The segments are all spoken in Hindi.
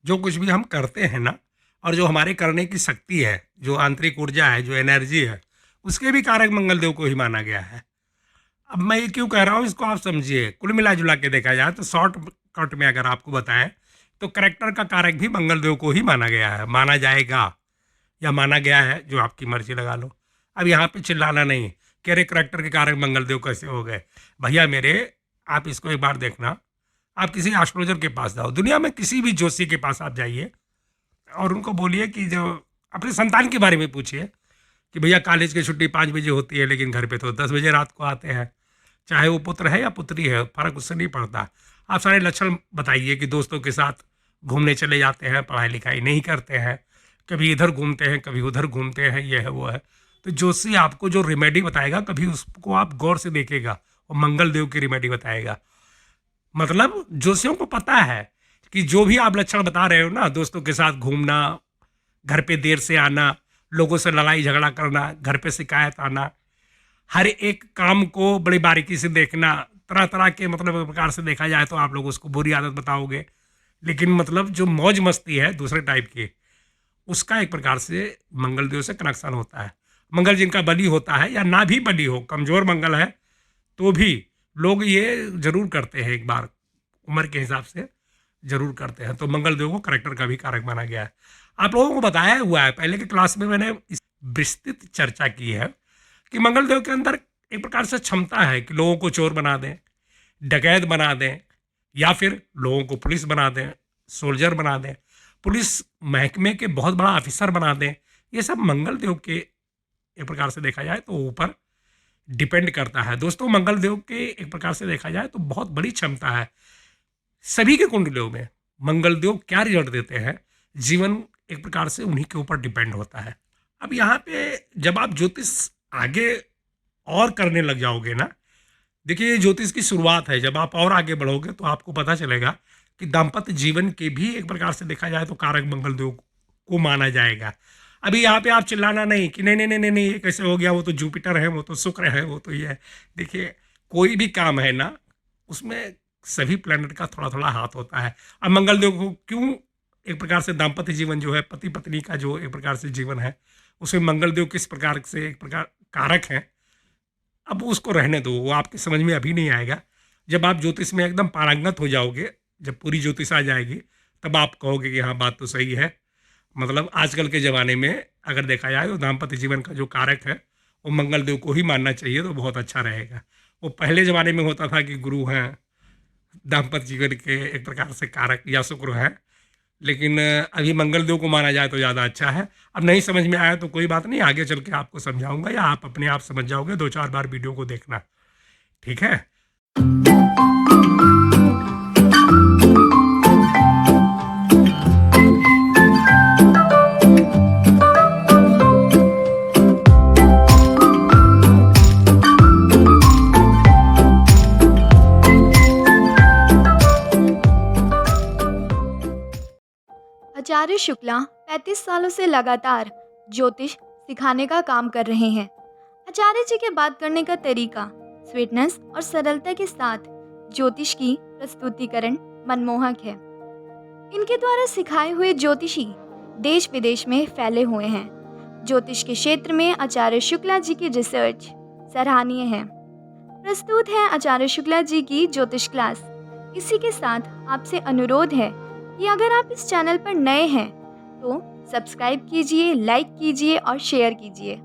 जो कुछ भी हम करते हैं ना, और जो हमारे करने की शक्ति है, जो आंतरिक ऊर्जा है, जो एनर्जी है, उसके भी कारक मंगलदेव को ही माना गया है। अब मैं ये क्यों कह रहा हूँ, इसको आप समझिए। कुल मिला जुला के देखा जाए तो शॉर्ट कट में अगर आपको बताएं तो करेक्टर का कारक भी मंगलदेव को ही माना गया है, माना जाएगा या माना गया है, जो आपकी मर्जी लगा लो। अब यहाँ पे चिल्लाना नहीं कि अरे करेक्टर के कारक मंगलदेव कैसे हो गए। भैया मेरे, आप इसको एक बार देखना। आप किसी एस्ट्रोलॉजर के पास जाओ, दुनिया में किसी भी ज्योतिषी के पास आप जाइए और उनको बोलिए कि जो अपने संतान के बारे में पूछिए कि भैया कॉलेज की छुट्टी 5 बजे होती है लेकिन घर पे तो 10 बजे रात को आते हैं। चाहे वो पुत्र है या पुत्री है, फर्क उससे नहीं पड़ता। आप सारे लक्षण बताइए कि दोस्तों के साथ घूमने चले जाते हैं, पढ़ाई लिखाई नहीं करते हैं, कभी इधर घूमते हैं कभी उधर घूमते हैं, ये है वो है। तो जोशी आपको जो रेमेडी बताएगा कभी उसको आप गौर से देखेगा, वो मंगल देव की रेमेडी बताएगा। मतलब जोशियों को पता है कि जो भी आप लक्षण बता रहे हो ना, दोस्तों के साथ घूमना, घर पे देर से आना, लोगों से लड़ाई झगड़ा करना, घर पे शिकायत आना, हर एक काम को बड़ी बारीकी से देखना, तरह तरह के मतलब प्रकार से देखा जाए तो आप लोग उसको बुरी आदत बताओगे, लेकिन मतलब जो मौज मस्ती है दूसरे टाइप की, उसका एक प्रकार से मंगल देव से कनेक्शन होता है। मंगल जिनका बली होता है या ना भी बली हो, कमजोर मंगल है तो भी लोग ये जरूर करते हैं, एक बार उम्र के हिसाब से जरूर करते हैं। तो मंगल देव को करेक्टर का भी कारक माना गया है। आप लोगों को बताया हुआ है, पहले के क्लास में मैंने इस विस्तृत चर्चा की है कि मंगल देव के अंदर एक प्रकार से क्षमता है कि लोगों को चोर बना दें, डकैत बना दें, या फिर लोगों को पुलिस बना दें, सोल्जर बना दें, पुलिस महकमे के बहुत बड़ा ऑफिसर बना दें। ये सब मंगल देव के एक प्रकार से देखा जाए तो ऊपर डिपेंड करता है। दोस्तों मंगल देव के एक प्रकार से देखा जाए तो बहुत बड़ी क्षमता है। सभी के कुंडलियों में मंगल देव क्या रिजल्ट देते हैं, जीवन एक प्रकार से उन्हीं के ऊपर डिपेंड होता है। अब यहाँ पे जब आप ज्योतिष आगे और करने लग जाओगे ना, देखिए ये ज्योतिष की शुरुआत है। जब आप और आगे बढ़ोगे तो आपको पता चलेगा कि दाम्पत्य जीवन के भी एक प्रकार से देखा जाए तो कारक मंगल देव को माना जाएगा। अभी यहाँ पे आप चिल्लाना नहीं कि नहीं नहीं नहीं नहीं नहीं, ये कैसे हो गया, वो तो जुपिटर है, वो तो शुक्र है, वो तो ये है। देखिए कोई भी काम है ना, उसमें सभी प्लैनेट का थोड़ा थोड़ा हाथ होता है। अब मंगल देव को क्यों एक प्रकार से दाम्पत्य जीवन जो है, पति पत्नी का जो एक प्रकार से जीवन है, उसमें मंगल देव किस प्रकार से एक प्रकार कारक है, अब उसको रहने दो, वो आपके समझ में अभी नहीं आएगा। जब आप ज्योतिष में एकदम पारंगत हो जाओगे, जब पूरी ज्योतिष आ जाएगी, तब आप कहोगे कि हाँ बात तो सही है। मतलब आजकल के ज़माने में अगर देखा जाए तो दाम्पत्य जीवन का जो कारक है वो मंगल देव को ही मानना चाहिए, तो बहुत अच्छा रहेगा। वो पहले ज़माने में होता था कि गुरु हैं दाम्पत्य जीवन के एक प्रकार से कारक या शुक्र है, लेकिन अभी मंगल देव को माना जाए तो ज़्यादा अच्छा है। अब नहीं समझ में आया तो कोई बात नहीं, आगे चल के आपको समझाऊंगा या आप अपने आप समझ जाओगे, 2-4 बार वीडियो को देखना, ठीक है। आचार्य शुक्ला 35 सालों से लगातार ज्योतिष सिखाने का काम कर रहे हैं। आचार्य जी के बात करने का तरीका स्वीटनेस और सरलता के साथ ज्योतिष की प्रस्तुतिकरण मनमोहक है। इनके द्वारा सिखाए हुए ज्योतिषी देश विदेश में फैले हुए हैं। ज्योतिष के क्षेत्र में आचार्य शुक्ला जी की रिसर्च सराहनीय है। प्रस्तुत है आचार्य शुक्ला जी की ज्योतिष क्लास। इसी के साथ आपसे अनुरोध है कि अगर आप इस चैनल पर नए हैं तो सब्सक्राइब कीजिए, लाइक कीजिए और शेयर कीजिए।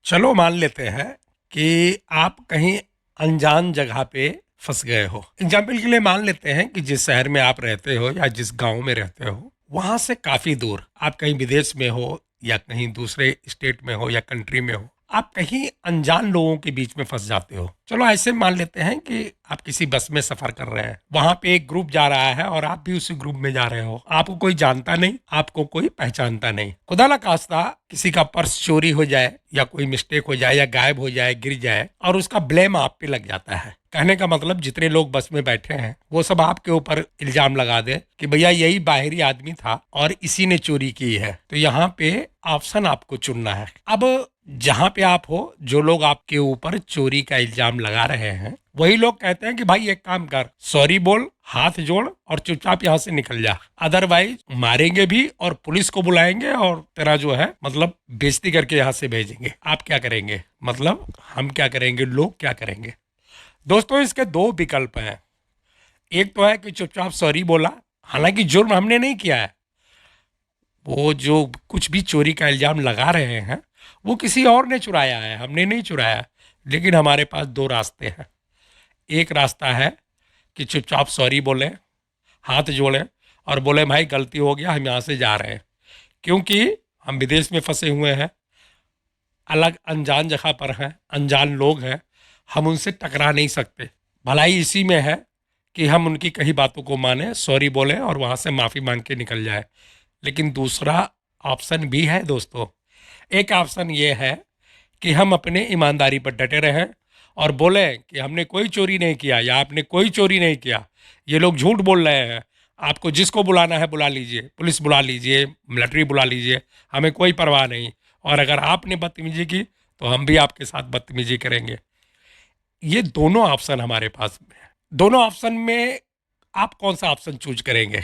चलो मान लेते हैं कि आप कहीं अनजान जगह पे फंस गए हो। एग्जाम्पल के लिए मान लेते हैं कि जिस शहर में आप रहते हो या जिस गांव में रहते हो, वहां से काफी दूर आप कहीं विदेश में हो या कहीं दूसरे स्टेट में हो या कंट्री में हो, आप कहीं अनजान लोगों के बीच में फंस जाते हो। चलो ऐसे मान लेते हैं कि आप किसी बस में सफर कर रहे हैं, वहां पे एक ग्रुप जा रहा है और आप भी उसी ग्रुप में जा रहे हो। आपको कोई जानता नहीं, आपको कोई पहचानता नहीं। खुदा ना खास्ता किसी का पर्स चोरी हो जाए या कोई मिस्टेक हो जाए या गायब हो जाए, गिर जाए, और उसका ब्लेम आप पे लग जाता है। कहने का मतलब जितने लोग बस में बैठे हैं वो सब आपके ऊपर इल्जाम लगा दे कि भैया यही बाहरी आदमी था और इसी ने चोरी की है। तो यहाँ पे ऑप्शन आपको चुनना है। अब जहाँ पे आप हो, जो लोग आपके ऊपर चोरी का इल्जाम लगा रहे हैं, वही लोग कहते हैं कि भाई एक काम कर, सॉरी बोल, हाथ जोड़ और चुपचाप यहाँ से निकल जा, अदरवाइज मारेंगे भी और पुलिस को बुलाएंगे और तेरा जो है मतलब बेइज्जती करके यहाँ से भेजेंगे। आप क्या करेंगे? मतलब हम क्या करेंगे, लोग क्या करेंगे? दोस्तों, इसके दो विकल्प हैं। एक तो है कि चुपचाप सॉरी बोला, हालांकि जुर्म हमने नहीं किया है, वो जो कुछ भी चोरी का इल्जाम लगा रहे हैं वो किसी और ने चुराया है, हमने नहीं चुराया। लेकिन हमारे पास दो रास्ते हैं। एक रास्ता है कि चुपचाप सॉरी बोले, हाथ जोड़े और बोले भाई गलती हो गया, हम यहाँ से जा रहे हैं, क्योंकि हम विदेश में फंसे हुए हैं, अलग अनजान जगह पर हैं, अनजान लोग हैं, हम उनसे टकरा नहीं सकते। भलाई इसी में है कि हम उनकी कही बातों को माने, सॉरी बोले और वहाँ से माफ़ी मांग के निकल जाए। लेकिन दूसरा ऑप्शन भी है दोस्तों। एक ऑप्शन ये है कि हम अपने ईमानदारी पर डटे रहें और बोलें कि हमने कोई चोरी नहीं किया या आपने कोई चोरी नहीं किया, ये लोग झूठ बोल रहे हैं, आपको जिसको बुलाना है बुला लीजिए, पुलिस बुला लीजिए, मिलिट्री बुला लीजिए, हमें कोई परवाह नहीं, और अगर आपने बदतमीजी की तो हम भी आपके साथ बदतमीजी करेंगे। ये दोनों ऑप्शन हमारे पास में है। दोनों ऑप्शन में आप कौन सा ऑप्शन चूज करेंगे?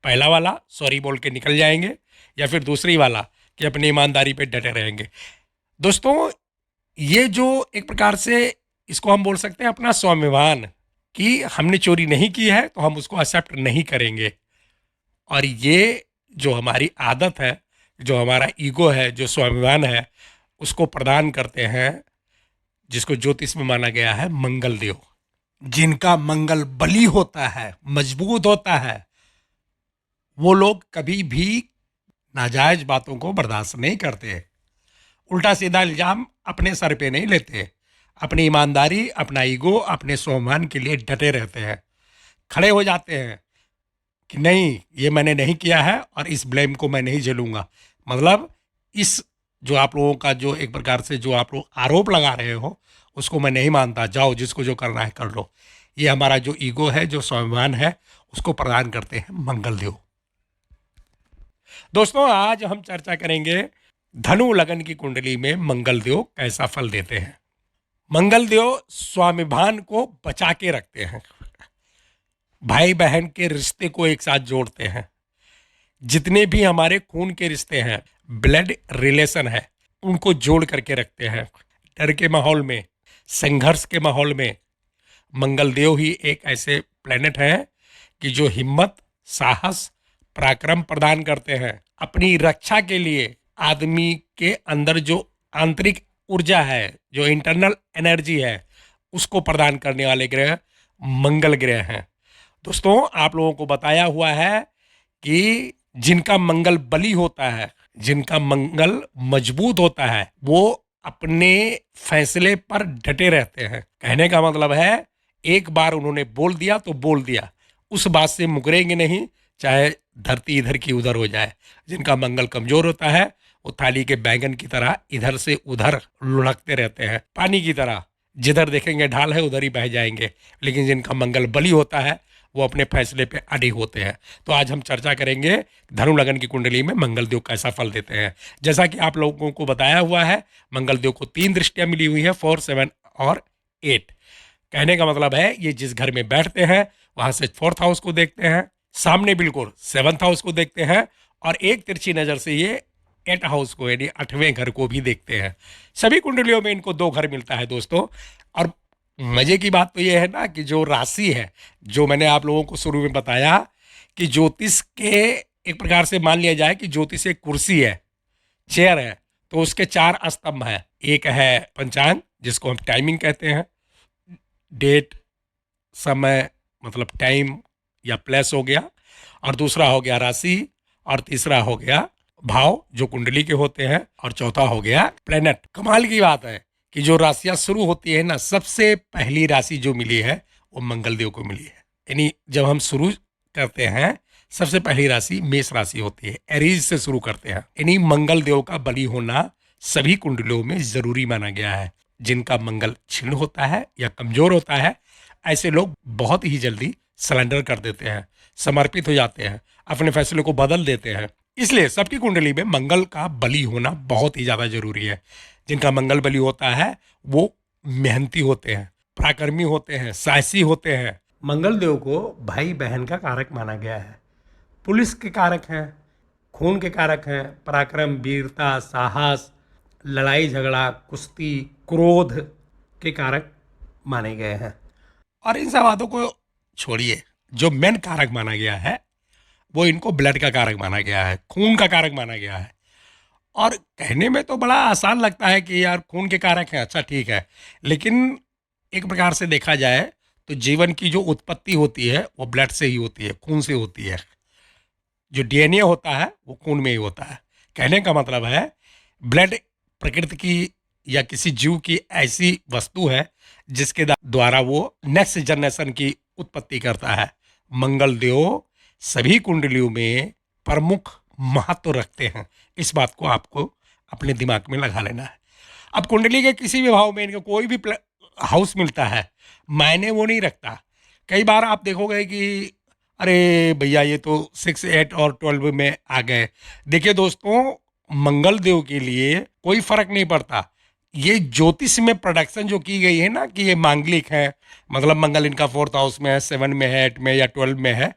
पहला वाला सॉरी बोल के निकल जाएंगे, या फिर दूसरी वाला कि अपनी ईमानदारी पे डटे रहेंगे? दोस्तों, ये जो एक प्रकार से इसको हम बोल सकते हैं अपना स्वाभिमान, कि हमने चोरी नहीं की है तो हम उसको एक्सेप्ट नहीं करेंगे। और ये जो हमारी आदत है, जो हमारा ईगो है, जो स्वाभिमान है, उसको प्रदान करते हैं जिसको ज्योतिष में माना गया है मंगल देव। जिनका मंगल बली होता है, मजबूत होता है, वो लोग कभी भी नाजायज बातों को बर्दाश्त नहीं करते, उल्टा सीधा इल्जाम अपने सर पे नहीं लेते, अपनी ईमानदारी, अपना ईगो, अपने स्वाभिमान के लिए डटे रहते हैं, खड़े हो जाते हैं कि नहीं, ये मैंने नहीं किया है और इस ब्लेम को मैं नहीं झेलूंगा। मतलब इस जो आप लोगों का जो एक प्रकार से जो आप लोग आरोप लगा रहे हो उसको मैं नहीं मानता, जाओ जिसको जो करना है कर लो। ये हमारा जो ईगो है, जो स्वाभिमान है, उसको प्रदान करते हैं मंगल देव। दोस्तों, आज हम चर्चा करेंगे धनु लगन की कुंडली में मंगल देव कैसा फल देते हैं। मंगल देव स्वाभिमान को बचा के रखते हैं, भाई बहन के रिश्ते को एक साथ जोड़ते हैं, जितने भी हमारे खून के रिश्ते हैं, ब्लड रिलेशन है, उनको जोड़ करके रखते हैं। डर के माहौल में, संघर्ष के माहौल में मंगल देव ही एक ऐसे प्लेनेट हैं कि जो हिम्मत, साहस, पराक्रम प्रदान करते हैं। अपनी रक्षा के लिए आदमी के अंदर जो आंतरिक ऊर्जा है, जो इंटरनल एनर्जी है, उसको प्रदान करने वाले ग्रह मंगल ग्रह हैं। दोस्तों, आप लोगों को बताया हुआ है कि जिनका मंगल बली होता है, जिनका मंगल मजबूत होता है, वो अपने फैसले पर डटे रहते हैं। कहने का मतलब है, एक बार उन्होंने बोल दिया तो बोल दिया, उस बात से मुकरेंगे नहीं, चाहे धरती इधर की उधर हो जाए। जिनका मंगल कमजोर होता है वो थाली के बैंगन की तरह इधर से उधर लुढ़कते रहते हैं, पानी की तरह, जिधर देखेंगे ढाल है उधर ही बह जाएंगे। लेकिन जिनका मंगल बली होता है वो अपने फैसले पे अड़ी होते हैं। तो आज हम चर्चा करेंगे धनु लगन की कुंडली में मंगल देव कैसा फल देते हैं। जैसा कि आप लोगों को बताया हुआ है, मंगल देव को 3 दृष्टियां मिली हुई है, 4, 7 और 8। कहने का मतलब है, ये जिस घर में बैठते हैं वहां से 4th हाउस को देखते हैं, सामने बिल्कुल 7th हाउस को देखते हैं, और एक तिरछी नजर से ये 8th हाउस को यानी 8वें घर को भी देखते हैं। सभी कुंडलियों में इनको 2 घर मिलता है दोस्तों। और मजे की बात तो ये है ना कि जो राशि है, जो मैंने आप लोगों को शुरू में बताया कि ज्योतिष के एक प्रकार से मान लिया जाए कि ज्योतिष एक कुर्सी है, चेयर है, तो उसके 4 स्तंभ हैं। एक है पंचांग, जिसको हम टाइमिंग कहते हैं, डेट, समय मतलब टाइम या प्लेस हो गया, और दूसरा हो गया राशि, और तीसरा हो गया भाव जो कुंडली के होते हैं, और चौथा हो गया प्लेनेट। कमाल की बात है कि जो राशियां शुरू होती है ना, सबसे पहली राशि जो मिली है वो मंगल देव को मिली है। यानी जब हम शुरू करते हैं, सबसे पहली राशि मेष राशि होती है, एरीज से शुरू करते हैं। यानी मंगल देव का बली होना सभी कुंडलियों में जरूरी माना गया है। जिनका मंगल क्षीण होता है या कमजोर होता है, ऐसे लोग बहुत ही जल्दी सरेंडर कर देते हैं, समर्पित हो जाते हैं, अपने फैसले को बदल देते हैं। इसलिए सबकी कुंडली में मंगल का बली होना बहुत ही ज़्यादा जरूरी है। जिनका मंगल बली होता है वो मेहनती होते हैं, पराक्रमी होते हैं, साहसी होते हैं। मंगल देव को भाई बहन का कारक माना गया है, पुलिस के कारक हैं, खून के कारक हैं, पराक्रम, वीरता, साहस, लड़ाई झगड़ा, कुश्ती, क्रोध के कारक माने गए हैं। और इन सब बातों को छोड़िए, जो मेन कारक माना गया है वो इनको ब्लड का कारक माना गया है, खून का कारक माना गया है। और कहने में तो बड़ा आसान लगता है कि यार खून के कारक हैं, अच्छा ठीक है, लेकिन एक प्रकार से देखा जाए तो जीवन की जो उत्पत्ति होती है वो ब्लड से ही होती है, खून से होती है। जो डीएनए होता है वो खून में ही होता है। कहने का मतलब है ब्लड प्रकृति की या किसी जीव की ऐसी वस्तु है जिसके द्वारा वो नेक्स्ट जनरेशन की उत्पत्ति करता है। मंगल देव सभी कुंडलियों में प्रमुख महत्व रखते हैं। इस बात को आपको अपने दिमाग में लगा लेना है। अब कुंडली के किसी भी भाव में इनका कोई भी हाउस मिलता है, मायने वो नहीं रखता। कई बार आप देखोगे कि अरे भैया ये तो 6, 8 और 12 में आ गए। देखिए दोस्तों, मंगल देव के लिए कोई फर्क नहीं पड़ता। ये ज्योतिष में प्रोडक्शन जो की गई है ना कि ये मांगलिक है, मतलब मंगल इनका 4th हाउस में है, 7 में है, 8 में या 12 में है,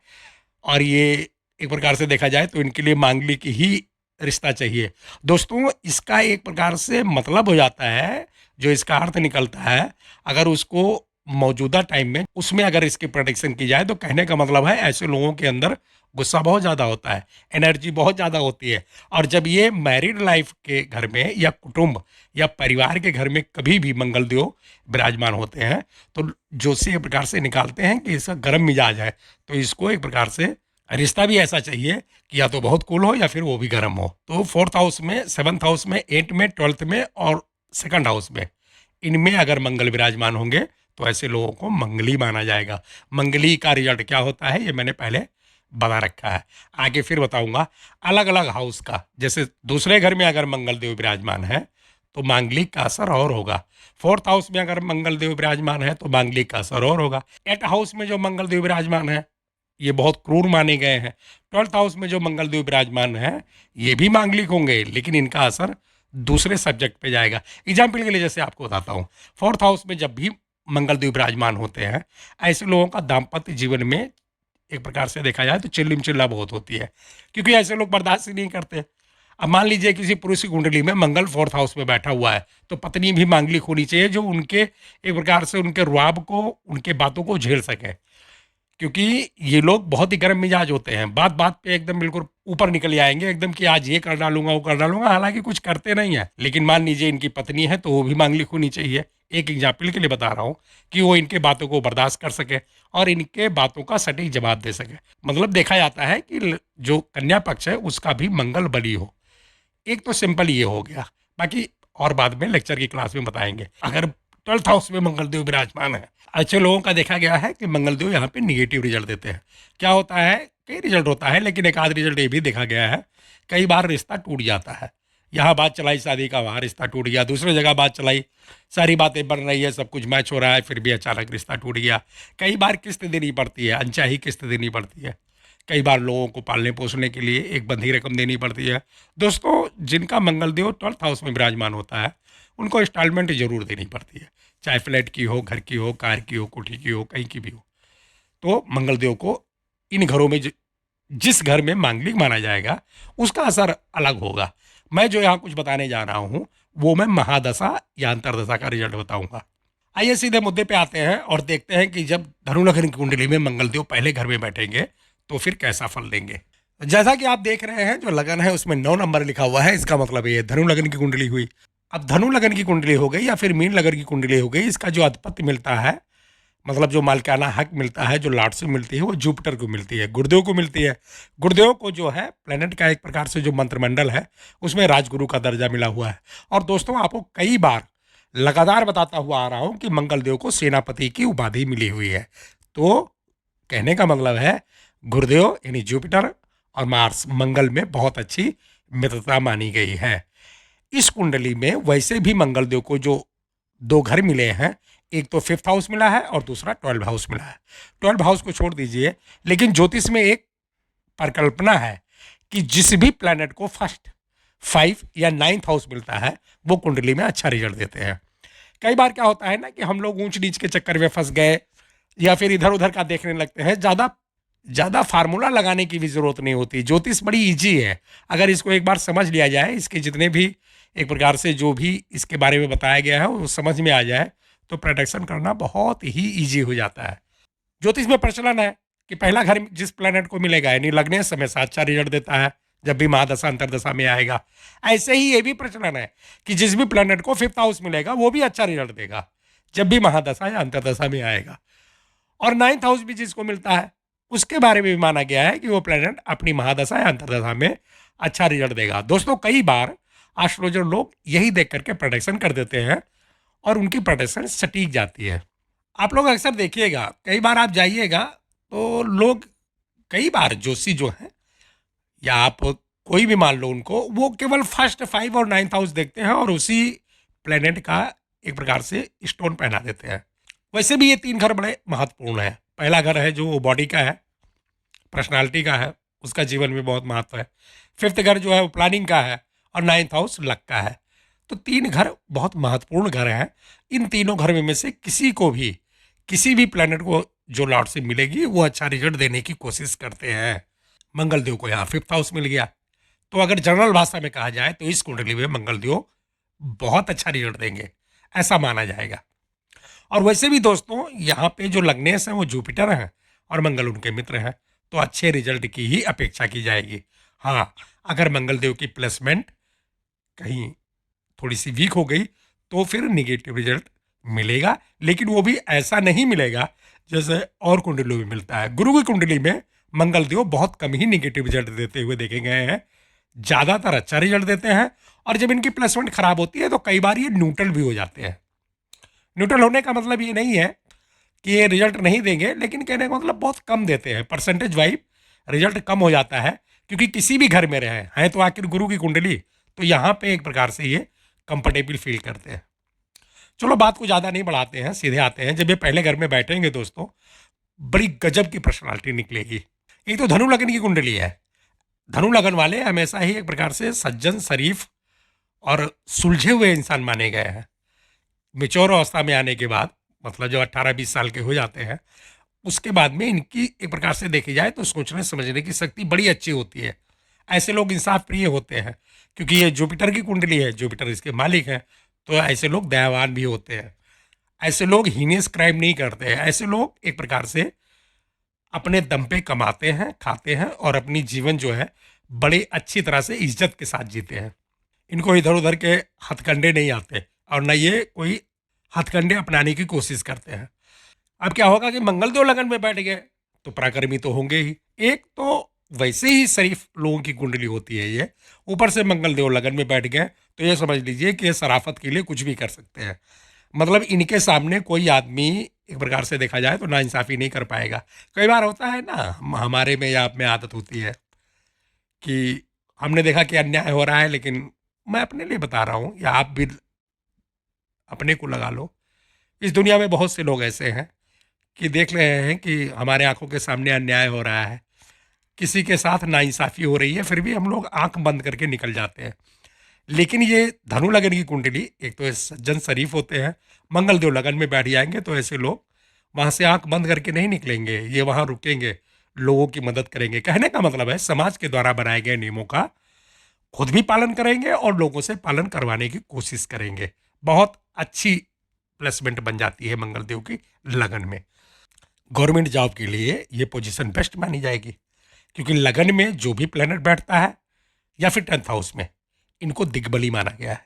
और ये एक प्रकार से देखा जाए तो इनके लिए मांगलिक ही रिश्ता चाहिए। दोस्तों, इसका एक प्रकार से मतलब हो जाता है, जो इसका अर्थ निकलता है, अगर उसको मौजूदा टाइम में उसमें अगर इसकी प्रोडिक्शन की जाए तो कहने का मतलब है ऐसे लोगों के अंदर गुस्सा बहुत ज़्यादा होता है, एनर्जी बहुत ज़्यादा होती है। और जब ये मैरिड लाइफ के घर में या कुटुंब या परिवार के घर में कभी भी मंगल देव विराजमान होते हैं तो जोशी एक प्रकार से निकालते हैं कि इसका गर्म मिजाज है, तो इसको एक प्रकार से रिश्ता भी ऐसा चाहिए कि या तो बहुत कूल हो या फिर वो भी गर्म हो। तो 4th हाउस में, 7th हाउस में, 8 में, 12th में और 2nd हाउस में, इनमें अगर मंगल विराजमान होंगे तो ऐसे लोगों को मंगली माना जाएगा। मंगली का रिजल्ट क्या होता है ये मैंने पहले बता रखा है, आगे फिर बताऊंगा। अलग अलग हाउस का, जैसे दूसरे घर में अगर मंगल देव विराजमान है तो मांगलिक का असर और होगा। 4th हाउस में अगर मंगल देव विराजमान है तो मांगलिक का असर और होगा। 8th हाउस में जो मंगल देव विराजमान है ये बहुत क्रूर माने गए हैं। 12th हाउस में जो मंगल देव विराजमान है ये भी मांगलिक होंगे, लेकिन इनका असर दूसरे सब्जेक्ट पे जाएगा। एग्जाम्पल के लिए जैसे आपको बताता हूँ, 4th हाउस में जब भी मंगल देव विराजमान होते हैं, ऐसे लोगों का दाम्पत्य जीवन में एक प्रकार से देखा जाए तो चिल्लिम चिल्ला बहुत होती है, क्योंकि ऐसे लोग बर्दाश्त ही नहीं करते। अब मान लीजिए किसी पुरुष की कुंडली में मंगल 4th हाउस में बैठा हुआ है तो पत्नी भी मांगलिक होनी चाहिए, जो उनके एक प्रकार से उनके रुआब को, उनके बातों को झेल सके, क्योंकि ये लोग बहुत ही गर्म मिजाज होते हैं। बात बात पे एकदम बिल्कुल ऊपर निकल आएंगे एकदम कि आज ये कर डालूंगा, वो कर डालूंगा, हालांकि कुछ करते नहीं है। लेकिन मान लीजिए इनकी पत्नी है तो वो भी मांगलिक होनी चाहिए। एक एग्जाम्पल के लिए बता रहा हूँ कि वो इनके बातों को बर्दाश्त कर सके और इनके बातों का सटीक जवाब दे सके। मतलब देखा जाता है कि जो कन्या पक्ष है उसका भी मंगल बली हो। एक तो सिंपल ये हो गया, बाकी और बाद में लेक्चर की क्लास में बताएंगे। अगर 12th हाउस में मंगल देव विराजमान है, अच्छे लोगों का देखा गया है कि मंगल देव यहाँ पे निगेटिव रिजल्ट देते हैं। क्या होता है, कई रिजल्ट होता है, लेकिन एक आध रिजल्ट ये भी देखा गया है, कई बार रिश्ता टूट जाता है। यहाँ बात चलाई शादी का, वहाँ रिश्ता टूट गया, दूसरी जगह बात चलाई, सारी बातें बन रही है, सब कुछ मैच हो रहा है, फिर भी अचानक रिश्ता टूट गया। कई बार किस्त देनी पड़ती है, अनचाही किस्त देनी पड़ती है। कई बार लोगों को पालने पोसने के लिए एक बंधी रकम देनी पड़ती है। दोस्तों, जिनका मंगल देव 12th हाउस में विराजमान होता है उनको इंस्टॉलमेंट जरूर देनी पड़ती है, चाहे फ्लैट की हो, घर की हो, कार की हो, कोठी की हो, कहीं की भी हो। तो मंगल देव को इन घरों में जिस घर में मांगलिक माना जाएगा उसका असर अलग होगा। मैं जो यहाँ कुछ बताने जा रहा हूँ वो मैं महादशा या अंतरदशा का रिजल्ट बताऊंगा। आइए सीधे मुद्दे पे आते हैं और देखते हैं कि जब धनु लग्न की कुंडली में मंगल देव पहले घर में बैठेंगे तो फिर कैसा फल देंगे। जैसा कि आप देख रहे हैं, जो लगन है उसमें 9 नंबर लिखा हुआ है, इसका मतलब ये धनु लगन की कुंडली हुई। अब धनु लगन की कुंडली हो गई या फिर मीन लगन की कुंडली हो गई, इसका जो अधिपत्य मिलता है, मतलब जो मालिकाना हक मिलता है, जो लॉर्डशिप मिलती है, वो जुपिटर को मिलती है, गुरुदेव को मिलती है। गुरुदेव को जो है प्लेनेट का एक प्रकार से जो मंत्रमंडल है उसमें राजगुरु का दर्जा मिला हुआ है। और दोस्तों, आपको कई बार लगातार बताता हुआ आ रहा हूँ कि मंगल देव को सेनापति की उपाधि मिली हुई है। तो कहने का मतलब है गुरुदेव यानी जुपिटर और मार्स मंगल में बहुत अच्छी मित्रता मानी गई है। इस कुंडली में वैसे भी मंगल देव को जो 2 घर मिले हैं, एक तो 5th हाउस मिला है और दूसरा 12th हाउस मिला है। 12th हाउस को छोड़ दीजिए, लेकिन ज्योतिष में एक परिकल्पना है कि जिस भी प्लैनेट को 1st, 5 या 9th हाउस मिलता है वो कुंडली में अच्छा रिजल्ट देते हैं। कई बार क्या होता है ना कि हम लोग ऊंच नीच के चक्कर में फंस गए या फिर इधर उधर का देखने लगते हैं। ज़्यादा ज़्यादा फार्मूला लगाने की भी ज़रूरत नहीं होती। ज्योतिष बड़ी इजी है। अगर इसको एक बार समझ लिया जाए, इसके जितने भी एक प्रकार से जो भी इसके बारे में बताया गया है वो समझ में आ जाए, तो प्रेडिक्शन करना बहुत ही इजी हो जाता है। ज्योतिष में प्रचलन है कि पहला घर जिस प्लेनेट को मिलेगा यानी लगने समय से अच्छा रिजल्ट देता है जब भी महादशा अंतरदशा में आएगा। ऐसे ही ये भी प्रचलन है कि जिस भी प्लेनेट को 5th हाउस मिलेगा वो भी अच्छा रिजल्ट देगा जब भी महादशा या अंतरदशा में आएगा। और 9th हाउस भी जिसको मिलता है उसके बारे में भी माना गया है कि वो प्लेनेट अपनी महादशा या अंतरदशा में अच्छा रिजल्ट देगा। दोस्तों, कई बार एस्ट्रोलॉजर लोग यही देख करके प्रेडिक्शन कर देते हैं और उनकी प्रेडिक्शन सटीक जाती है। आप लोग अक्सर देखिएगा, कई बार आप जाइएगा तो लोग, कई बार जोशी जो हैं या आप कोई भी मान लो उनको, वो केवल फर्स्ट 5 और 9th हाउस देखते हैं और उसी प्लेनेट का एक प्रकार से स्टोन पहना देते हैं। वैसे भी ये 3 घर बड़े महत्वपूर्ण हैं। पहला घर है जो बॉडी का है, पर्सनालिटी का है, उसका जीवन में बहुत महत्व है। 5th घर जो है वो प्लानिंग का है और 9th हाउस लक का है। तो 3 घर बहुत महत्वपूर्ण घर हैं। इन तीनों घर में से किसी को भी, किसी भी प्लेनेट को जो लॉर्ड से मिलेगी वो अच्छा रिजल्ट देने की कोशिश करते हैं। मंगल देव को यहाँ 5th हाउस मिल गया, तो अगर जनरल भाषा में कहा जाए तो इस कुंडली में मंगल देव बहुत अच्छा रिजल्ट देंगे, ऐसा माना जाएगा। और वैसे भी दोस्तों, यहाँ पे जो लग्नेश हैं वो जुपिटर हैं और मंगल उनके मित्र हैं, तो अच्छे रिजल्ट की ही अपेक्षा की जाएगी। हाँ, अगर मंगल देव की प्लेसमेंट कहीं थोड़ी सी वीक हो गई तो फिर निगेटिव रिजल्ट मिलेगा, लेकिन वो भी ऐसा नहीं मिलेगा जैसे और कुंडलियों में मिलता है। गुरु की कुंडली में मंगल देव बहुत कम ही निगेटिव रिजल्ट देते हुए देखे गए हैं, ज़्यादातर अच्छा रिजल्ट देते हैं। और जब इनकी प्लेसमेंट खराब होती है तो कई बार ये न्यूट्रल भी हो जाते हैं। न्यूट्रल होने का मतलब ये नहीं है कि ये रिजल्ट नहीं देंगे, लेकिन कहने का मतलब बहुत कम देते हैं, परसेंटेज वाइज रिजल्ट कम हो जाता है, क्योंकि किसी भी घर में रहे हैं तो आखिर गुरु की कुंडली, तो यहाँ पे एक प्रकार से ये कंफर्टेबल फील करते हैं। चलो बात को ज़्यादा नहीं बढ़ाते हैं, सीधे आते हैं। जब ये पहले घर में बैठेंगे दोस्तों, बड़ी गजब की पर्सनालिटी निकलेगी। एक तो धनु लगन की कुंडली है। धनु लगन वाले हमेशा ही एक प्रकार से सज्जन, शरीफ और सुलझे हुए इंसान माने गए हैं। मेच्योर अवस्था में आने के बाद, मतलब जो 18-20 साल के हो जाते हैं, उसके बाद में इनकी एक प्रकार से देखी जाए तो सोचने समझने की शक्ति बड़ी अच्छी होती है। ऐसे लोग इंसाफ प्रिय होते हैं, क्योंकि ये जुपिटर की कुंडली है, जुपिटर इसके मालिक हैं, तो ऐसे लोग दयावान भी होते हैं। ऐसे लोग हीनियस क्राइम नहीं करते हैं। ऐसे लोग एक प्रकार से अपने दम पे कमाते हैं, खाते हैं और अपनी जीवन जो है बड़े अच्छी तरह से इज्जत के साथ जीते हैं। इनको इधर उधर के हथकंडे नहीं आते और न ये कोई हथकंडे अपनाने की कोशिश करते हैं। अब क्या होगा कि मंगल देव लगन में बैठ गए तो पराक्रमी तो होंगे ही। एक तो वैसे ही शरीफ लोगों की कुंडली होती है ये, ऊपर से मंगल देव लगन में बैठ गए तो ये समझ लीजिए कि ये शराफत के लिए कुछ भी कर सकते हैं। मतलब इनके सामने कोई आदमी एक प्रकार से देखा जाए तो नाइंसाफ़ी नहीं कर पाएगा। कई बार होता है ना, हमारे में या आप में आदत होती है कि हमने देखा कि अन्याय हो रहा है, लेकिन मैं अपने लिए बता रहा हूँ या आप भी अपने को लगा लो, इस दुनिया में बहुत से लोग ऐसे हैं कि देख रहे हैं कि हमारे आंखों के सामने अन्याय हो रहा है, किसी के साथ नाइंसाफ़ी हो रही है, फिर भी हम लोग आंख बंद करके निकल जाते हैं। लेकिन ये धनु लगन की कुंडली, एक तो सज्जन शरीफ होते हैं, मंगल देव लगन में बैठ जाएंगे तो ऐसे लोग वहाँ से आंख बंद करके नहीं निकलेंगे, ये वहाँ रुकेंगे, लोगों की मदद करेंगे। कहने का मतलब है समाज के द्वारा बनाए गए नियमों का खुद भी पालन करेंगे और लोगों से पालन करवाने की कोशिश करेंगे। बहुत अच्छी प्लेसमेंट बन जाती है मंगल देव की लगन में। गवर्नमेंट जॉब के लिए ये पोजीशन बेस्ट मानी जाएगी, क्योंकि लगन में जो भी प्लेनेट बैठता है या फिर 10th हाउस में, इनको दिग्बली माना गया है।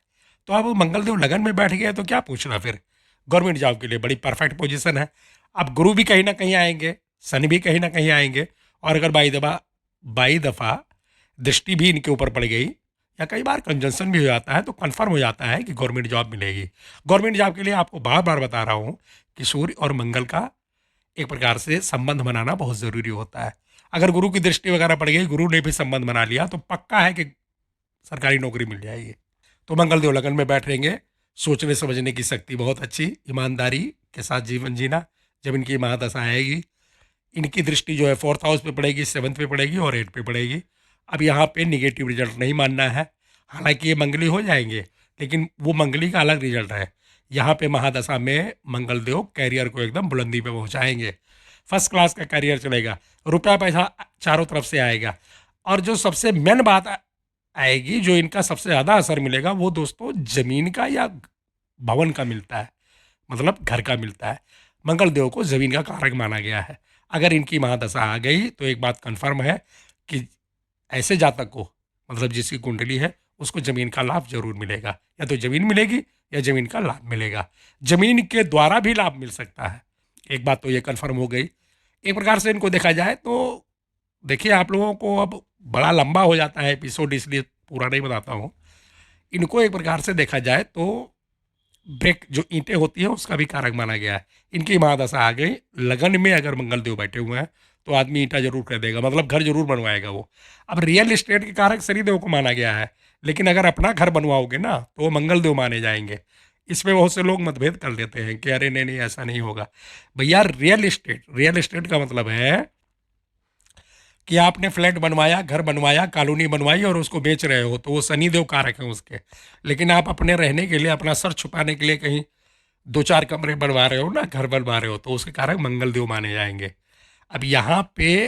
तो अब मंगल देव लगन में बैठ गए तो क्या पूछना, फिर गवर्नमेंट जॉब के लिए बड़ी परफेक्ट पोजीशन है। अब गुरु भी कहीं ना कहीं आएंगे, शनि भी कहीं ना कहीं आएंगे, और अगर बाई दफ़ा दृष्टि भी इनके ऊपर पड़ गई या कई बार कंजंक्शन भी हो जाता है तो कन्फर्म हो जाता है कि गवर्नमेंट जॉब मिलेगी। गवर्नमेंट जॉब के लिए आपको बार बार बता रहा हूँ कि सूर्य और मंगल का एक प्रकार से संबंध बनाना बहुत ज़रूरी होता है। अगर गुरु की दृष्टि वगैरह पड़ गई, गुरु ने भी संबंध बना लिया, तो पक्का है कि सरकारी नौकरी मिल जाएगी। तो मंगल देव लगन में बैठेंगे, सोचने समझने की शक्ति बहुत अच्छी, ईमानदारी के साथ जीवन जीना। जब इनकी महादशा आएगी, इनकी दृष्टि जो है 4th हाउस पे पड़ेगी, 7th पे पड़ेगी और 8th पे पड़ेगी। अब यहाँ पे निगेटिव रिजल्ट नहीं मानना है। हालांकि ये मंगली हो जाएंगे, लेकिन वो मंगली का अलग रिजल्ट है। यहाँ पे महादशा में मंगल देव कैरियर को एकदम बुलंदी पे पहुँचाएंगे। फर्स्ट क्लास का कैरियर चलेगा, रुपया पैसा चारों तरफ से आएगा। और जो सबसे मेन बात आएगी, जो इनका सबसे ज़्यादा असर मिलेगा, वो दोस्तों ज़मीन का या भवन का मिलता है, मतलब घर का मिलता है। मंगल देव को ज़मीन का कारक माना गया है। अगर इनकी महादशा आ गई तो एक बात कन्फर्म है कि ऐसे जातक को, मतलब जिसकी कुंडली है, उसको ज़मीन का लाभ जरूर मिलेगा। या तो ज़मीन मिलेगी या ज़मीन का लाभ मिलेगा। ज़मीन के द्वारा भी लाभ मिल सकता है। एक बात तो ये कन्फर्म हो गई। एक प्रकार से इनको देखा जाए तो देखिए, आप लोगों को अब बड़ा लंबा हो जाता है एपिसोड, इसलिए पूरा नहीं बताता हूँ। इनको एक प्रकार से देखा जाए तो ब्रेक जो ईंटें होती हैं उसका भी कारक माना गया है। इनकी महादशा आ गई, लगन में अगर मंगल देव बैठे हुए हैं तो आदमी ईंटा जरूर खरीदेगा, मतलब घर जरूर बनवाएगा वो। अब रियल एस्टेट के कारक शनिदेव को माना गया है, लेकिन अगर अपना घर बनवाओगे ना तो वो मंगल देव माने जाएंगे। इसमें बहुत से लोग मतभेद कर लेते हैं कि अरे नहीं नहीं ऐसा नहीं होगा। भैया रियल एस्टेट का मतलब है कि आपने फ्लैट बनवाया, घर बनवाया, कॉलोनी बनवाई और उसको बेच रहे हो, तो वो शनिदेव कारक हैं उसके। लेकिन आप अपने रहने के लिए, अपना सर छुपाने के लिए कहीं 2-4 कमरे बनवा रहे हो ना, घर बनवा रहे हो, तो उसके कारक मंगल देव माने जाएंगे। अब यहाँ पे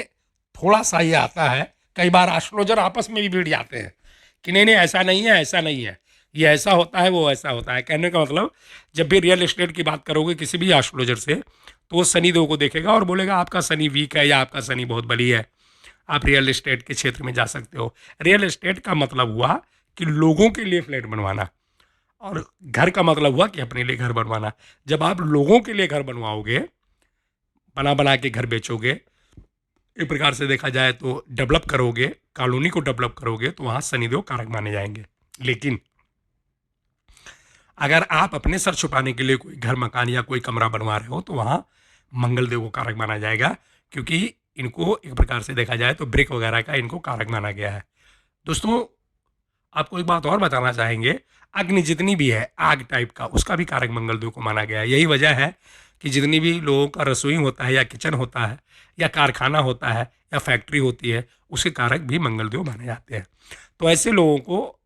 थोड़ा सा ये आता है, कई बार एस्ट्रोलॉजर आपस में भी भिड़ जाते हैं कि नहीं नहीं ऐसा नहीं है, ऐसा नहीं है, ये ऐसा होता है, वो ऐसा होता है। कहने का मतलब, जब भी रियल एस्टेट की बात करोगे किसी भी एस्ट्रोलॉजर से, तो वो शनि देव को देखेगा और बोलेगा आपका शनि वीक है या आपका शनि बहुत बली है, आप रियल एस्टेट के क्षेत्र में जा सकते हो। रियल एस्टेट का मतलब हुआ कि लोगों के लिए फ्लैट बनवाना, और घर का मतलब हुआ कि अपने लिए घर बनवाना। जब आप लोगों के लिए घर बनवाओगे, बना बना के घर बेचोगे, एक प्रकार से देखा जाए तो डेवलप करोगे, कॉलोनी को डेवलप करोगे, तो वहाँ शनिदेव कारक माने जाएंगे। लेकिन अगर आप अपने सर छुपाने के लिए कोई घर मकान या कोई कमरा बनवा रहे हो, तो वहाँ मंगल देव को कारक माना जाएगा, क्योंकि इनको एक प्रकार से देखा जाए तो ब्रिक वगैरह का इनको कारक माना गया है। दोस्तों, आपको एक बात और बताना चाहेंगे, अग्नि जितनी भी है आग टाइप का, उसका भी कारक मंगल देव को माना गया है। यही वजह है कि जितनी भी लोगों का रसोई होता है या किचन होता है या कारखाना होता है या फैक्ट्री होती है, उसके कारक भी मंगल देव माने जाते हैं। तो ऐसे लोगों को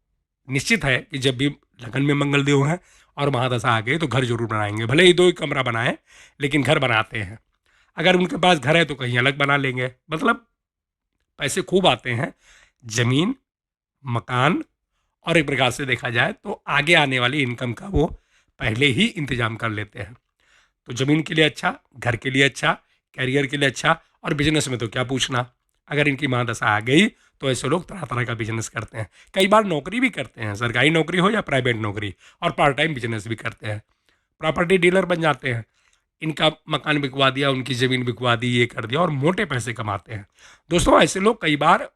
निश्चित है कि जब भी लगन में मंगल देव हैं और महादशा आ गई तो घर जरूर बनाएंगे। भले ही 2 ही कमरा बनाएं, लेकिन घर बनाते हैं। अगर उनके पास घर है तो कहीं अलग बना लेंगे, मतलब पैसे खूब आते हैं। जमीन, मकान, और एक प्रकार से देखा जाए तो आगे आने वाली इनकम का वो पहले ही इंतजाम कर लेते हैं। तो ज़मीन के लिए अच्छा, घर के लिए अच्छा, कैरियर के लिए अच्छा, और बिजनेस में तो क्या पूछना। अगर इनकी महादशा आ गई तो ऐसे लोग तरह तरह का बिजनेस करते हैं। कई बार नौकरी भी करते हैं, सरकारी नौकरी हो या प्राइवेट नौकरी, और पार्ट टाइम बिजनेस भी करते हैं। प्रॉपर्टी डीलर बन जाते हैं, इनका मकान बिकवा दिया, उनकी ज़मीन बिकवा दी, ये कर दिया, और मोटे पैसे कमाते हैं। दोस्तों, ऐसे लोग कई बार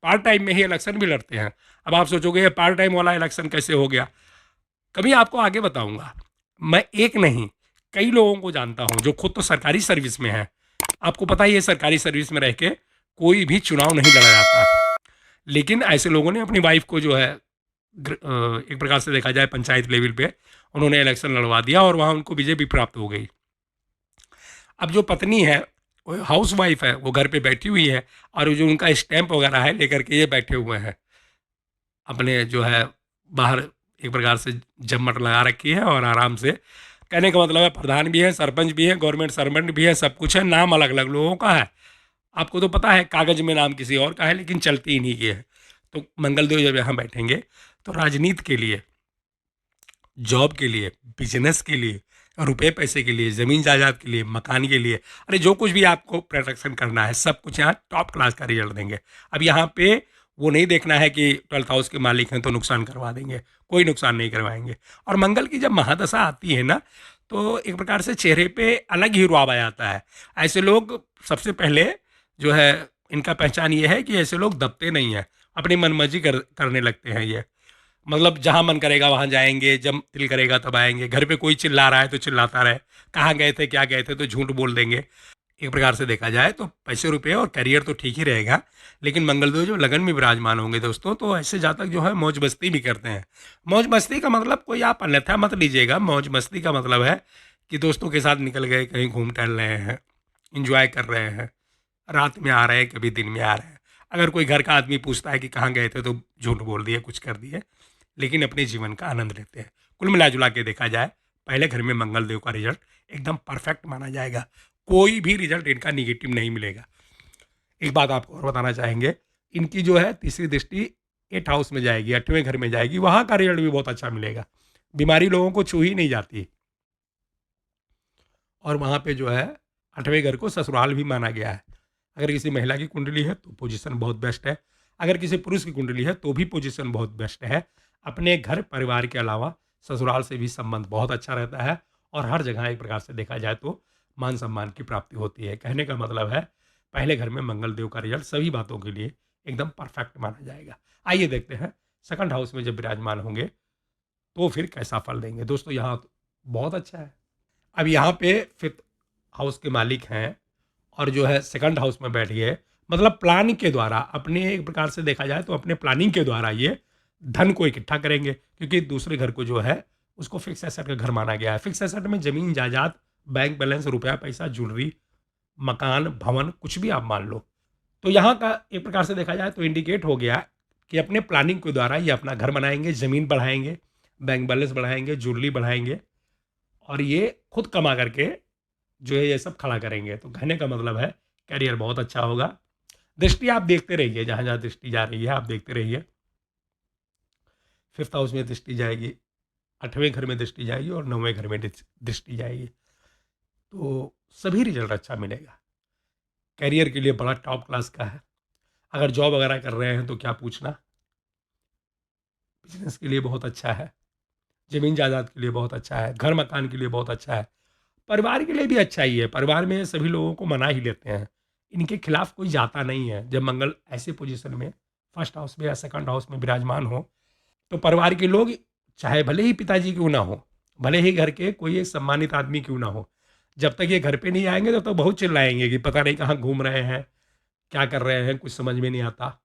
पार्ट टाइम में ही इलेक्शन भी लड़ते हैं। अब आप सोचोगे ये पार्ट टाइम वाला इलेक्शन कैसे हो गया, कभी आपको आगे बताऊंगा। मैं एक नहीं, कई लोगों को जानता हूं जो खुद तो सरकारी सर्विस में है। आपको पता ही है, सरकारी सर्विस में रह के कोई भी चुनाव नहीं लड़ा जाता, लेकिन ऐसे लोगों ने अपनी वाइफ को जो है एक प्रकार से देखा जाए पंचायत लेवल पे उन्होंने इलेक्शन लड़वा दिया और वहाँ उनको बीजेपी प्राप्त हो गई। अब जो पत्नी है, वो हाउस वाइफ है, वो घर पे बैठी हुई है, और जो उनका स्टैंप वगैरह है लेकर के ये बैठे हुए हैं, अपने जो है बाहर एक प्रकार से जमट लगा रखी है, और आराम से, कहने का मतलब है प्रधान भी है, सरपंच भी है, गवर्नमेंट सर्वेंट भी है, सब कुछ है, नाम अलग अलग लोगों का है। आपको तो पता है कागज में नाम किसी और का है, लेकिन चलती इन्हीं की है। तो मंगलदेव जब यहाँ बैठेंगे तो राजनीति के लिए, जॉब के लिए, बिजनेस के लिए, रुपए पैसे के लिए, ज़मीन जायदाद के लिए, मकान के लिए, अरे जो कुछ भी आपको प्रोटेक्शन करना है, सब कुछ यहाँ टॉप क्लास का रिजल्ट देंगे। अब यहाँ पे वो नहीं देखना है कि 12th हाउस के मालिक हैं तो नुकसान करवा देंगे, कोई नुकसान नहीं करवाएंगे। और मंगल की जब महादशा आती है ना, तो एक प्रकार से चेहरे पे अलग ही रुआब आ जाता है। ऐसे लोग सबसे पहले जो है, इनका पहचान ये है कि ऐसे लोग दबते नहीं हैं, अपनी मनमर्जी करने लगते हैं ये। मतलब जहाँ मन करेगा वहाँ जाएंगे, जब दिल करेगा तब आएंगे। घर पे कोई चिल्ला रहा है तो चिल्लाता रहे, कहाँ गए थे, क्या गए थे, तो झूठ बोल देंगे। एक प्रकार से देखा जाए तो पैसे रुपए और करियर तो ठीक ही रहेगा, लेकिन मंगलदेव जो लगन में विराजमान होंगे दोस्तों, तो ऐसे जातक जो है मौज मस्ती भी करते हैं। मौज मस्ती का मतलब कोई आप अन्यथा मत लीजिएगा। मौज मस्ती का मतलब है कि दोस्तों के साथ निकल गए, कहीं घूम टहल रहे हैं, इंजॉय कर रहे हैं, रात में आ रहे हैं, कभी दिन में आ रहे हैं। अगर कोई घर का आदमी पूछता है कि कहाँ गए थे, तो झूठ बोल दिए, कुछ कर दिए, लेकिन अपने जीवन का आनंद लेते हैं। कुल मिला जुला के देखा जाए, पहले घर में मंगल देव का रिजल्ट एकदम परफेक्ट माना जाएगा। कोई भी रिजल्ट इनका निगेटिव नहीं मिलेगा। एक बात आपको और बताना चाहेंगे, इनकी जो है तीसरी दृष्टि 8th हाउस में जाएगी, 8वें घर में जाएगी, वहाँ का रिजल्ट भी बहुत अच्छा मिलेगा। बीमारी लोगों को छू ही नहीं जाती। और वहाँ पे जो है 8वें घर को ससुराल भी माना गया है। अगर किसी महिला की कुंडली है तो पोजीशन बहुत बेस्ट है, अगर किसी पुरुष की कुंडली है तो भी पोजीशन बहुत बेस्ट है। अपने घर परिवार के अलावा ससुराल से भी संबंध बहुत अच्छा रहता है और हर जगह एक प्रकार से देखा जाए तो मान सम्मान की प्राप्ति होती है। कहने का मतलब है पहले घर में मंगल देव का रिजल्ट सभी बातों के लिए एकदम परफेक्ट माना जाएगा। आइए देखते हैं सेकंड हाउस में जब विराजमान होंगे तो फिर कैसा फल देंगे। दोस्तों यहाँ तो बहुत अच्छा है। अब यहाँ पे 5th हाउस के मालिक हैं और जो है सेकंड हाउस में बैठ गए, मतलब प्लानिंग के द्वारा, अपने एक प्रकार से देखा जाए तो अपने प्लानिंग के द्वारा ये धन को इकट्ठा करेंगे, क्योंकि दूसरे घर को जो है उसको फिक्स एसेट का घर माना गया है। फिक्स एसेट में जमीन जायदाद, बैंक बैलेंस, रुपया पैसा, ज्वेलरी, मकान, भवन, कुछ भी आप मान लो। तो यहाँ का एक प्रकार से देखा जाए तो इंडिकेट हो गया कि अपने प्लानिंग के द्वारा ये अपना घर बनाएंगे, ज़मीन बढ़ाएंगे, बैंक बैलेंस बढ़ाएंगे, ज्वेलरी बढ़ाएंगे और ये खुद कमा करके जो है ये सब खड़ा करेंगे। तो कहने का मतलब है करियर बहुत अच्छा होगा। दृष्टि आप देखते रहिए, जहाँ जहाँ दृष्टि जा रही है आप देखते रहिए। 5th हाउस में दृष्टि जाएगी, 8वें घर में दृष्टि जाएगी और 9वें घर में दृष्टि जाएगी, तो सभी रिजल्ट अच्छा मिलेगा। करियर के लिए बड़ा टॉप क्लास का है। अगर जॉब वगैरह कर रहे हैं तो क्या पूछना। बिजनेस के लिए बहुत अच्छा है, ज़मीन जायदाद के लिए बहुत अच्छा है, घर मकान के लिए बहुत अच्छा है, परिवार के लिए भी अच्छा ही है। परिवार में सभी लोगों को मना ही लेते हैं, इनके खिलाफ कोई जाता नहीं है। जब मंगल ऐसे पोजीशन में 1st हाउस में या 2nd हाउस में विराजमान हो तो परिवार के लोग, चाहे भले ही पिताजी क्यों ना हो, भले ही घर के कोई एक सम्मानित आदमी क्यों ना हो, जब तक ये घर पे नहीं आएंगे तब तक बहुत चिल्लाएंगे कि पता नहीं कहाँ घूम रहे हैं, क्या कर रहे हैं, कुछ समझ में नहीं आता।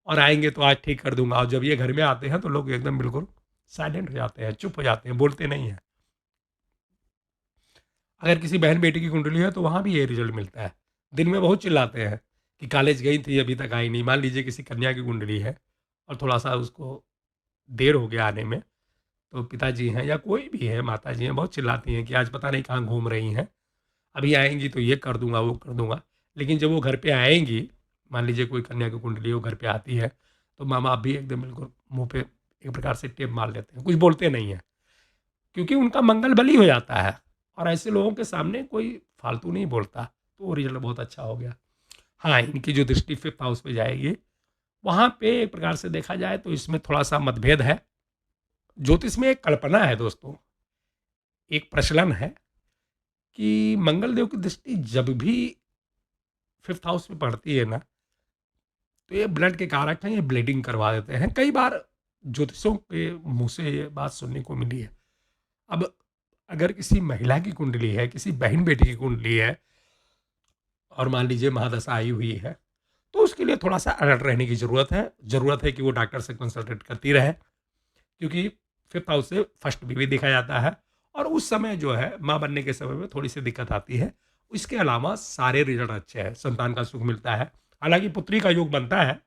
और आएंगे तो आज ठीक कर दूंगा, और जब ये घर में आते हैं तो लोग एकदम बिल्कुल साइलेंट हो जाते हैं, चुप हो जाते हैं, बोलते नहीं हैं। अगर किसी बहन बेटी की कुंडली है तो वहाँ भी ये रिजल्ट मिलता है। दिन में बहुत चिल्लाते हैं कि कॉलेज गई थी अभी तक आई नहीं। मान लीजिए किसी कन्या की कुंडली है और थोड़ा सा उसको देर हो गया आने में, तो पिताजी हैं या कोई भी है, माता जी हैं, बहुत चिल्लाती हैं कि आज पता नहीं कहाँ घूम रही हैं, अभी आएंगी तो ये कर दूंगा, वो कर दूंगा। लेकिन जब वो घर पे आएंगी, मान लीजिए कोई कन्या की कुंडली वो घर पे आती है, तो माँ बाप भी एकदम बिल्कुल मुंह पे एक प्रकार से टेप मार लेते हैं, कुछ बोलते नहीं हैं, क्योंकि उनका मंगल बली हो जाता है और ऐसे लोगों के सामने कोई फालतू नहीं बोलता। तो वो रिजल्ट बहुत अच्छा हो गया। हाँ, इनकी जो दृष्टि 5th हाउस पे जाएगी, वहाँ पे एक प्रकार से देखा जाए तो इसमें थोड़ा सा मतभेद है। ज्योतिष में एक कल्पना है दोस्तों, एक प्रचलन है कि मंगल देव की दृष्टि जब भी 5th हाउस में पड़ती है ना, तो ये ब्लड के कारक हैं, ये ब्लीडिंग करवा देते हैं। कई बार ज्योतिषों के मुंह से ये बात सुनने को मिली है। अब अगर किसी महिला की कुंडली है, किसी बहन बेटी की कुंडली है और मान लीजिए महादशा आई हुई है, तो उसके लिए थोड़ा सा अलर्ट रहने की ज़रूरत है कि वो डॉक्टर से कंसल्टेट करती रहे, क्योंकि 5th हाउस से फर्स्ट भी देखा जाता है और उस समय जो है माँ बनने के समय में थोड़ी सी दिक्कत आती है। इसके अलावा सारे रिजल्ट अच्छे हैं, संतान का सुख मिलता है। हालांकि पुत्री का योग बनता है,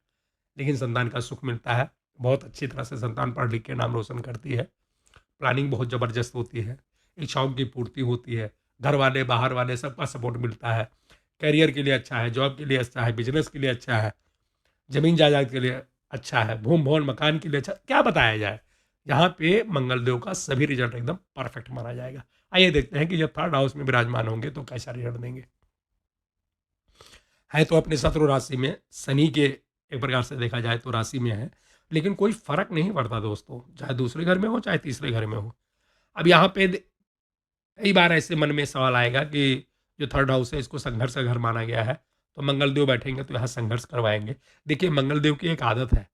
लेकिन संतान का सुख मिलता है। बहुत अच्छी तरह से संतान पढ़ लिख के नाम रोशन करती है, प्लानिंग बहुत ज़बरदस्त होती है, इच्छाओं की पूर्ति होती है, घर वाले बाहर वाले सबका सपोर्ट मिलता है। करियर के लिए अच्छा है, जॉब के लिए अच्छा है, बिजनेस के लिए अच्छा है, जमीन जायदाद के लिए अच्छा है, भूम भवन मकान के लिए अच्छा, क्या बताया जाए। यहाँ पे मंगल देव का सभी रिजल्ट एकदम परफेक्ट माना जाएगा। आइए देखते हैं कि जब 3rd हाउस में विराजमान होंगे तो कैसा रिजल्ट देंगे। है तो अपने शत्रु राशि में, शनि के एक प्रकार से देखा जाए तो राशि में है, लेकिन कोई फर्क नहीं पड़ता दोस्तों, चाहे दूसरे घर में हो चाहे तीसरे घर में हो। अब यहाँ पे कई बार ऐसे मन में सवाल आएगा कि जो 3rd हाउस है इसको संघर्ष का घर माना गया है, तो मंगलदेव बैठेंगे तो यहाँ संघर्ष करवाएंगे। देखिए मंगलदेव की एक आदत है,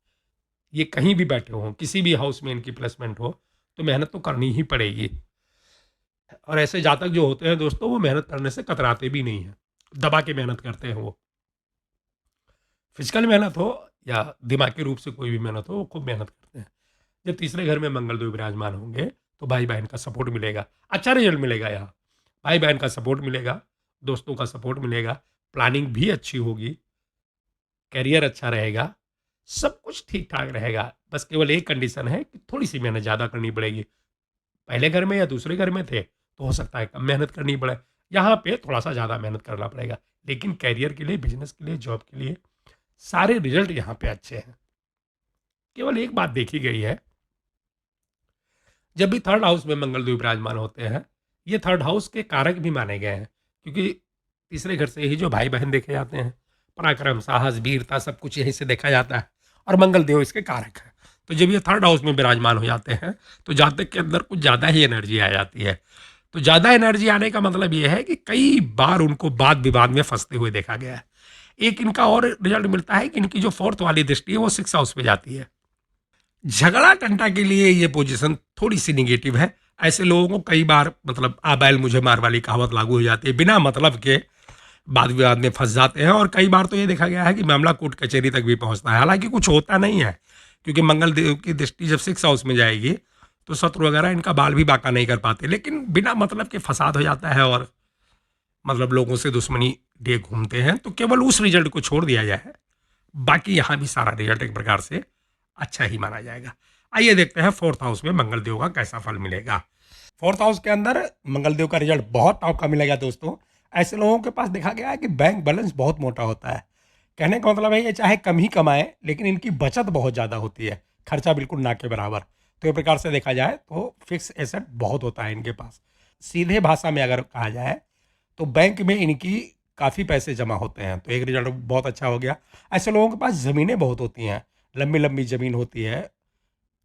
ये कहीं भी बैठे हों, किसी भी हाउस में इनकी प्लेसमेंट हो, तो मेहनत तो करनी ही पड़ेगी। और ऐसे जातक जो होते हैं दोस्तों, वो मेहनत करने से कतराते भी नहीं हैं, दबा के मेहनत करते हैं। वो फिजिकल मेहनत हो या दिमागी रूप से कोई भी मेहनत हो, वो खूब मेहनत करते हैं। जब तीसरे घर में मंगलदेव विराजमान होंगे तो भाई बहन का सपोर्ट मिलेगा, अच्छा रिजल्ट मिलेगा। यहाँ भाई बहन का सपोर्ट मिलेगा, दोस्तों का सपोर्ट मिलेगा, प्लानिंग भी अच्छी होगी, करियर अच्छा रहेगा, सब कुछ ठीक ठाक रहेगा। बस केवल एक कंडीशन है कि थोड़ी सी मेहनत ज़्यादा करनी पड़ेगी। पहले घर में या दूसरे घर में थे तो हो सकता है कम मेहनत करनी पड़े, यहाँ पे थोड़ा सा ज़्यादा मेहनत करना पड़ेगा। लेकिन कैरियर के लिए, बिजनेस के लिए, जॉब के लिए सारे रिजल्ट यहाँ पे अच्छे हैं। केवल एक बात देखी गई है, जब भी थर्ड हाउस में मंगलदेव विराजमान होते हैं, ये थर्ड हाउस के कारक भी माने गए हैं, क्योंकि तीसरे घर से ही जो भाई बहन देखे जाते हैं, पराक्रम, साहस, वीरता, सब कुछ यहीं से देखा जाता है और मंगलदेव इसके कारक है। तो जब ये थर्ड हाउस में विराजमान हो जाते हैं तो जातक के अंदर कुछ ज़्यादा ही एनर्जी आ जाती है। तो ज़्यादा एनर्जी आने का मतलब ये है कि कई बार उनको वाद विवाद में फंसते हुए देखा गया है। एक इनका और रिजल्ट मिलता है कि इनकी जो फोर्थ वाली दृष्टि है वो सिक्स हाउस में जाती है। झगड़ा टंटा के लिए ये पोजीशन थोड़ी सी निगेटिव है। ऐसे लोगों को कई बार मतलब आ बैल मुझे मार वाली कहावत लागू हो जाती है, बिना मतलब के वाद विवाद में फंस जाते हैं और कई बार तो ये देखा गया है कि मामला कोर्ट कचहरी तक भी पहुंचता है। हालांकि कुछ होता नहीं है, क्योंकि मंगल देव की दृष्टि जब सिक्स हाउस में जाएगी तो शत्रु वगैरह इनका बाल भी बांका नहीं कर पाते, लेकिन बिना मतलब के फसाद हो जाता है और मतलब लोगों से दुश्मनी लिए घूमते हैं। तो केवल उस रिजल्ट को छोड़ दिया जाए, बाकी यहाँ भी सारा रिजल्ट एक प्रकार से अच्छा ही माना जाएगा। आइए देखते हैं फोर्थ हाउस में मंगलदेव का कैसा फल मिलेगा। फोर्थ हाउस के अंदर मंगलदेव का रिजल्ट बहुत टॉप का मिलेगा दोस्तों। ऐसे लोगों के पास देखा गया है कि बैंक बैलेंस बहुत मोटा होता है। कहने का मतलब है ये चाहे कम ही कमाए लेकिन इनकी बचत बहुत ज़्यादा होती है, खर्चा बिल्कुल ना के बराबर। तो ये प्रकार से देखा जाए तो फिक्स एसेट बहुत होता है इनके पास। सीधे भाषा में अगर कहा जाए तो बैंक में इनकी काफ़ी पैसे जमा होते हैं, तो एक रिजल्ट बहुत अच्छा हो गया। ऐसे लोगों के पास ज़मीनें बहुत होती हैं, लंबी लंबी ज़मीन होती है,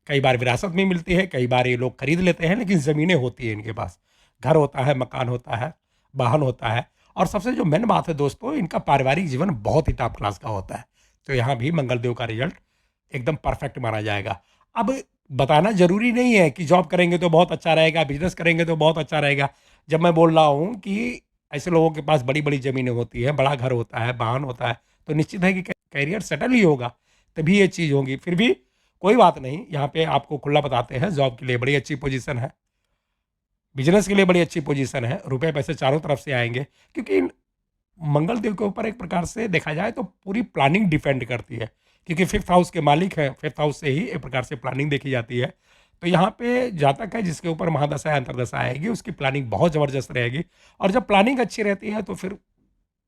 कई बार विरासत में मिलती है, कई बार ये लोग खरीद लेते हैं, लेकिन ज़मीनें होती हैं इनके पास। घर होता है, मकान होता है, वाहन होता है और सबसे जो मेन बात है दोस्तों, इनका पारिवारिक जीवन बहुत ही टॉप क्लास का होता है। तो यहाँ भी मंगलदेव का रिजल्ट एकदम परफेक्ट माना जाएगा। अब बताना ज़रूरी नहीं है कि जॉब करेंगे तो बहुत अच्छा रहेगा, बिजनेस करेंगे तो बहुत अच्छा रहेगा। जब मैं बोल रहा हूँ कि ऐसे लोगों के पास बड़ी बड़ी ज़मीनें होती हैं, बड़ा घर होता है, वाहन होता है, तो निश्चित है कि कैरियर सेटल ही होगा, तभी ये चीज़ होगी। फिर भी कोई बात नहीं, यहाँ पे आपको खुला बताते हैं, जॉब के लिए बड़ी अच्छी पोजीशन है, बिजनेस के लिए बड़ी अच्छी पोजीशन है, रुपए पैसे चारों तरफ से आएंगे, क्योंकि मंगल देव के ऊपर एक प्रकार से देखा जाए तो पूरी प्लानिंग डिपेंड करती है, क्योंकि फिफ्थ हाउस के मालिक हैं, फिफ्थ हाउस से ही एक प्रकार से प्लानिंग देखी जाती है। तो यहाँ पे जातक है जिसके ऊपर महादशा या अंतरदशा आएगी, उसकी प्लानिंग बहुत ज़बरदस्त रहेगी और जब प्लानिंग अच्छी रहती है तो फिर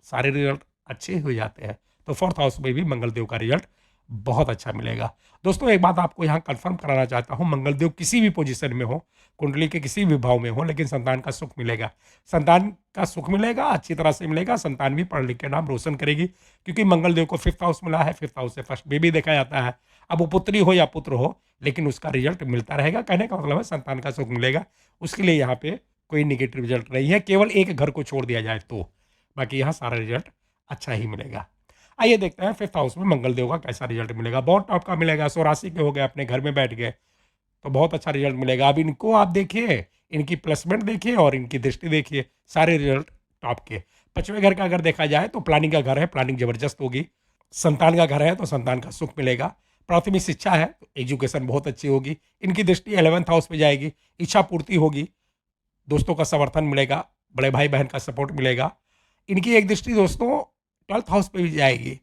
सारे रिजल्ट अच्छे हो जाते हैं। तो फोर्थ हाउस में भी मंगलदेव का रिजल्ट बहुत अच्छा मिलेगा। दोस्तों एक बात आपको यहाँ कंफर्म कराना चाहता हूँ, मंगलदेव किसी भी पोजीशन में हो, कुंडली के किसी भी भाव में हो, लेकिन संतान का सुख मिलेगा। संतान का सुख मिलेगा, अच्छी तरह से मिलेगा, संतान भी पढ़ लिख के नाम रोशन करेगी, क्योंकि मंगलदेव को फिफ्थ हाउस मिला है, फिफ्थ हाउस से फर्स्ट बेबी देखा जाता है। अब वो पुत्री हो या पुत्र हो, लेकिन उसका रिजल्ट मिलता रहेगा। कहने का मतलब है संतान का सुख मिलेगा, उसके लिए यहाँ पे कोई निगेटिव रिजल्ट नहीं है, केवल एक घर को छोड़ दिया जाए तो बाकी यहाँ सारा रिजल्ट अच्छा ही मिलेगा। आइए देखते हैं फिफ्थ हाउस में मंगलदेव का कैसा रिजल्ट मिलेगा। बहुत टॉप का मिलेगा, 100 राशि के हो गए, अपने घर में बैठ गए, तो बहुत अच्छा रिजल्ट मिलेगा। अब इनको आप देखिए, इनकी प्लेसमेंट देखिए और इनकी दृष्टि देखिए, सारे रिजल्ट टॉप के। पांचवें घर का अगर देखा जाए तो प्लानिंग का घर है, प्लानिंग जबरदस्त होगी। संतान का घर है तो संतान का सुख मिलेगा। प्राथमिक शिक्षा है तो एजुकेशन बहुत अच्छी होगी। इनकी दृष्टि 11th हाउस में जाएगी, इच्छा पूर्ति होगी, दोस्तों का समर्थन मिलेगा, बड़े भाई बहन का सपोर्ट मिलेगा। इनकी एक दृष्टि दोस्तों 12th हाउस पे भी जाएगी।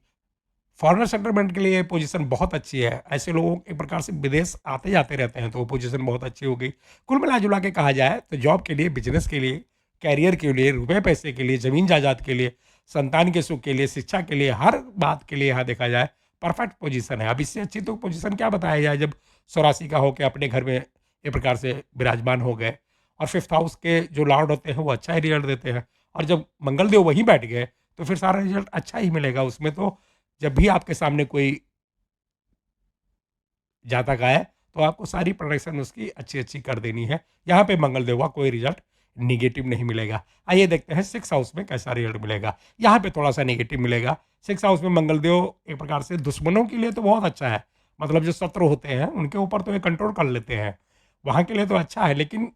फॉरेनर सेटलमेंट के लिए पोजीशन बहुत अच्छी है। ऐसे लोग एक प्रकार से विदेश आते जाते रहते हैं, तो वो पोजीशन बहुत अच्छी हो गई। कुल मिला जुला के कहा जाए तो जॉब के लिए, बिजनेस के लिए, कैरियर के लिए, रुपए पैसे के लिए, ज़मीन जायदाद के लिए, संतान के सुख के लिए, शिक्षा के लिए, हर बात के लिए यहाँ देखा जाए परफेक्ट पोजीशन है। अब इससे अच्छी तो पोजीशन क्या बताया जाए, जब 100 राशि का होकर अपने घर में एक प्रकार से विराजमान हो गए और फिफ्थ हाउस के जो लॉर्ड होते हैं वो अच्छा ही रिजल्ट देते हैं, और जब मंगलदेव वहीं बैठ गए तो फिर सारा रिजल्ट अच्छा ही मिलेगा उसमें। तो जब भी आपके सामने कोई जातक आए तो आपको सारी प्रोडक्शन उसकी अच्छी अच्छी कर देनी है। यहाँ पे मंगलदेव का कोई रिजल्ट निगेटिव नहीं मिलेगा। आइए देखते हैं सिक्स हाउस में कैसा रिजल्ट मिलेगा। यहाँ पे थोड़ा सा नेगेटिव मिलेगा। सिक्स हाउस में मंगलदेव एक प्रकार से दुश्मनों के लिए तो बहुत अच्छा है, मतलब जो शत्रु होते हैं उनके ऊपर तो ये कंट्रोल कर लेते हैं, वहाँ के लिए तो अच्छा है। लेकिन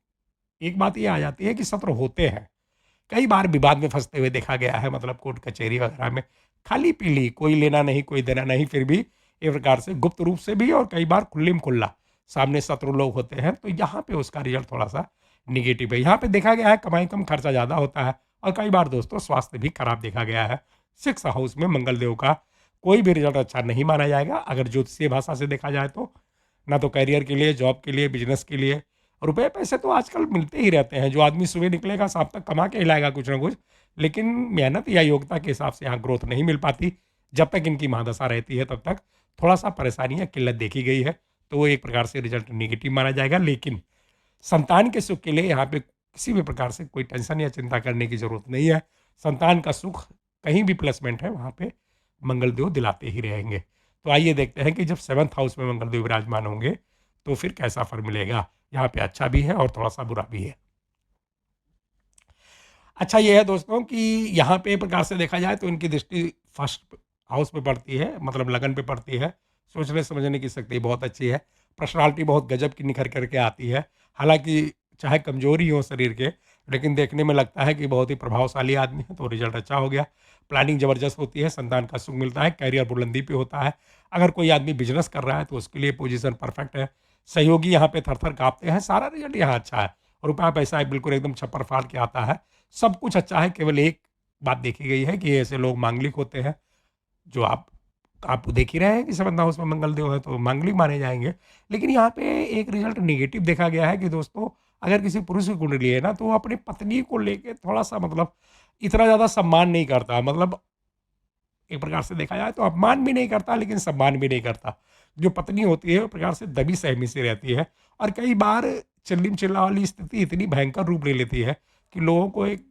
एक बात ये आ जाती है कि शत्रु होते हैं, कई बार विवाद में फंसते हुए देखा गया है, मतलब कोर्ट कचहरी वगैरह में खाली पीली, कोई लेना नहीं कोई देना नहीं, फिर भी एक प्रकार से गुप्त रूप से भी और कई बार खुल्लम खुल्ला सामने शत्रु लोग होते हैं। तो यहाँ पे उसका रिजल्ट थोड़ा सा निगेटिव है। यहाँ पे देखा गया है कमाई कम खर्चा ज़्यादा होता है और कई बार दोस्तों स्वास्थ्य भी खराब देखा गया है। सिक्स हाउस में मंगलदेव का कोई भी रिजल्ट अच्छा नहीं माना जाएगा अगर ज्योतिषीय भाषा से देखा जाए तो। ना तो कैरियर के लिए, जॉब के लिए, बिजनेस के लिए, रुपए पैसे तो आजकल मिलते ही रहते हैं, जो आदमी सुबह निकलेगा शाम तक कमा के ही लाएगा कुछ ना कुछ, लेकिन मेहनत या योग्यता के हिसाब से यहाँ ग्रोथ नहीं मिल पाती। जब तक इनकी महादशा रहती है तब तक थोड़ा सा परेशानी या किल्लत देखी गई है, तो वो एक प्रकार से रिजल्ट नेगेटिव माना जाएगा। लेकिन संतान के सुख के लिए यहाँ पे किसी भी प्रकार से कोई टेंशन या चिंता करने की ज़रूरत नहीं है। संतान का सुख कहीं भी प्लेसमेंट है वहाँ पे मंगलदेव दिलाते ही रहेंगे। तो आइए देखते हैं कि जब 7th हाउस में मंगलदेव विराजमान होंगे तो फिर कैसा फल मिलेगा। यहाँ पे अच्छा भी है और थोड़ा सा बुरा भी है। अच्छा ये है दोस्तों कि यहाँ पे एक प्रकार से देखा जाए तो इनकी दृष्टि फर्स्ट हाउस पे पड़ती है, मतलब लगन पे पड़ती है। सोचने समझने की शक्ति बहुत अच्छी है। पर्सनालिटी बहुत गजब की निखर करके आती है। हालांकि चाहे कमजोरी हो शरीर के, लेकिन देखने में लगता है कि बहुत ही प्रभावशाली आदमी है, तो रिजल्ट अच्छा हो गया। प्लानिंग ज़बरदस्त होती है, संतान का सुख मिलता है, कैरियर बुलंदी पे होता है। अगर कोई आदमी बिजनेस कर रहा है तो उसके लिए पोजीशन परफेक्ट है। सहयोगी यहाँ पे थर थर काँपते हैं। सारा रिजल्ट यहाँ अच्छा है। रुपया पैसा बिल्कुल एकदम छप्पर फाड़ के आता है। सब कुछ अच्छा है। केवल एक बात देखी गई है कि ऐसे लोग मांगलिक होते हैं, जो आप देख ही रहे हैं कि 7th हाउस में मंगलदेव है तो मांगलिक माने जाएंगे। लेकिन यहाँ पे एक रिजल्ट नेगेटिव देखा गया है कि दोस्तों अगर किसी पुरुष की कुंडली है ना, तो वो अपनी पत्नी को लेके थोड़ा सा मतलब इतना ज़्यादा सम्मान नहीं करता। मतलब एक प्रकार से देखा जाए तो अपमान भी नहीं करता, लेकिन सम्मान भी नहीं करता। जो पत्नी होती है वो प्रकार से दबी सहमी सी रहती है, और कई बार चिल्लिम चिल्ला वाली स्थिति इतनी भयंकर रूप ले लेती है कि लोगों को एक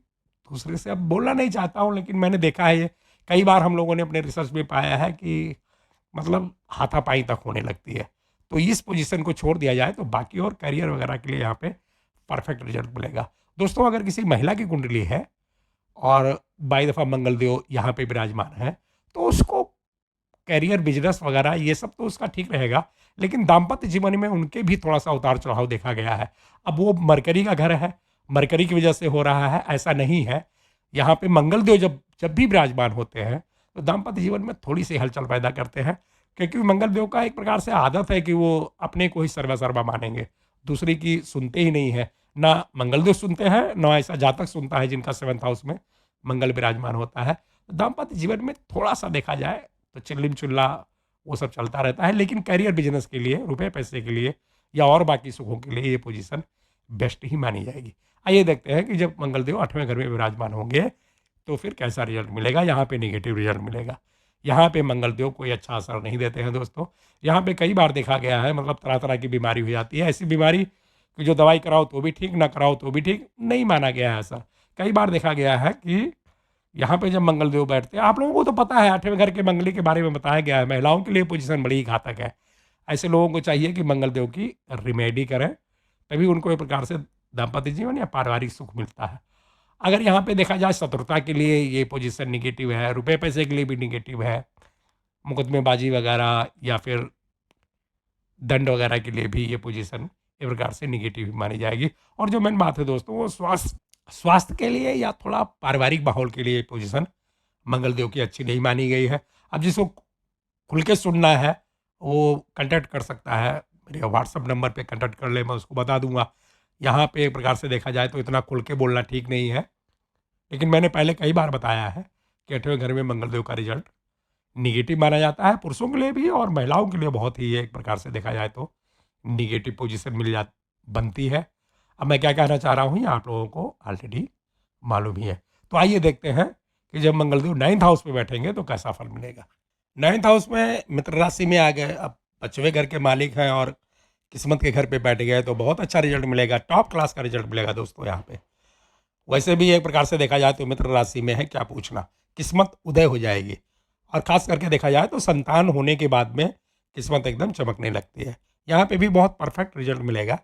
दूसरे से, अब बोलना नहीं चाहता हूँ लेकिन मैंने देखा है ये कई बार, हम लोगों ने अपने रिसर्च में पाया है कि मतलब हाथापाई तक होने लगती है। तो इस पोजीशन को छोड़ दिया जाए तो बाकी और करियर वगैरह के लिए यहाँ पे परफेक्ट रिजल्ट मिलेगा। दोस्तों अगर किसी महिला की कुंडली है और बाई दफ़ा मंगलदेव यहाँ पे विराजमान है, तो उसको करियर, बिजनेस वगैरह ये सब तो उसका ठीक रहेगा, लेकिन दाम्पत्य जीवन में उनके भी थोड़ा सा उतार चढ़ाव देखा गया है। अब वो मरकरी का घर है, मरकरी की वजह से हो रहा है ऐसा नहीं है। यहाँ पे मंगलदेव जब जब भी विराजमान होते हैं तो दाम्पत्य जीवन में थोड़ी सी हलचल पैदा करते हैं, क्योंकि मंगलदेव का एक प्रकार से आदत है कि वो अपने को ही सर्वसर्वा मानेंगे, दूसरे की सुनते ही नहीं है। ना मंगलदेव सुनते हैं, ना ऐसा जातक सुनता है जिनका 7th हाउस में मंगल विराजमान होता है। तो दाम्पत्य जीवन में थोड़ा सा देखा जाए तो चिल्लिम चिल्ला वो सब चलता रहता है, लेकिन करियर, बिजनेस के लिए, रुपए पैसे के लिए या और बाकी सुखों के लिए ये पोजीशन बेस्ट ही मानी जाएगी। आइए देखते हैं कि जब मंगलदेव 8वें घर में विराजमान होंगे तो फिर कैसा रिजल्ट मिलेगा। यहाँ पे नेगेटिव रिजल्ट मिलेगा। यहाँ पे मंगलदेव कोई अच्छा असर नहीं देते हैं दोस्तों। यहाँ पे कई बार देखा गया है, मतलब तरह तरह की बीमारी हो जाती है। ऐसी बीमारी कि जो दवाई कराओ तो भी ठीक, ना कराओ तो भी ठीक, नहीं माना गया है ऐसा। कई बार देखा गया है कि यहाँ पे जब मंगलदेव बैठते हैं, आप लोगों को तो पता है 8वें घर के मंगली के बारे में बताया गया है, महिलाओं के लिए पोजीशन बड़ी ही घातक है। ऐसे लोगों को चाहिए कि मंगलदेव की रिमेडी करें, तभी उनको एक प्रकार से दाम्पत्य जीवन या पारिवारिक सुख मिलता है। अगर यहाँ पे देखा जाए शत्रुता के लिए ये पोजीशन निगेटिव है, रुपए पैसे के लिए भी निगेटिव है, मुकदमेबाजी वगैरह या फिर दंड वगैरह के लिए भी ये पोजीशन एक प्रकार से निगेटिव ही मानी जाएगी। और जो मेन बात है दोस्तों, वो स्वास्थ्य के लिए या थोड़ा पारिवारिक माहौल के लिए ये पोजीशन मंगलदेव की अच्छी नहीं मानी गई है। अब जिसको खुल के सुनना है वो कांटेक्ट कर सकता है, मेरे व्हाट्सअप नंबर पे कांटेक्ट कर ले, मैं उसको बता दूंगा। यहाँ पे एक प्रकार से देखा जाए तो इतना खुल के बोलना ठीक नहीं है, लेकिन मैंने पहले कई बार बताया है कि 8वें घर में मंगलदेव का रिजल्ट निगेटिव माना जाता है, पुरुषों के लिए भी और महिलाओं के लिए बहुत ही एक प्रकार से देखा जाए तो निगेटिव पोजीशन बनती है। अब मैं क्या कहना चाह रहा हूँ ये आप लोगों को ऑलरेडी मालूम ही है। तो आइए देखते हैं कि जब मंगलदेव 9th हाउस में बैठेंगे तो कैसा फल मिलेगा। 9th हाउस में मित्र राशि में आ गए, अब 5वें घर के मालिक हैं और किस्मत के घर पे बैठ गए तो बहुत अच्छा रिजल्ट मिलेगा, टॉप क्लास का रिजल्ट मिलेगा दोस्तों यहाँ पे। वैसे भी एक प्रकार से देखा जाए तो मित्र राशि में है, क्या पूछना, किस्मत उदय हो जाएगी। और खास करके देखा जाए तो संतान होने के बाद में किस्मत एकदम चमकने लगती है। यहाँ पे भी बहुत परफेक्ट रिजल्ट मिलेगा।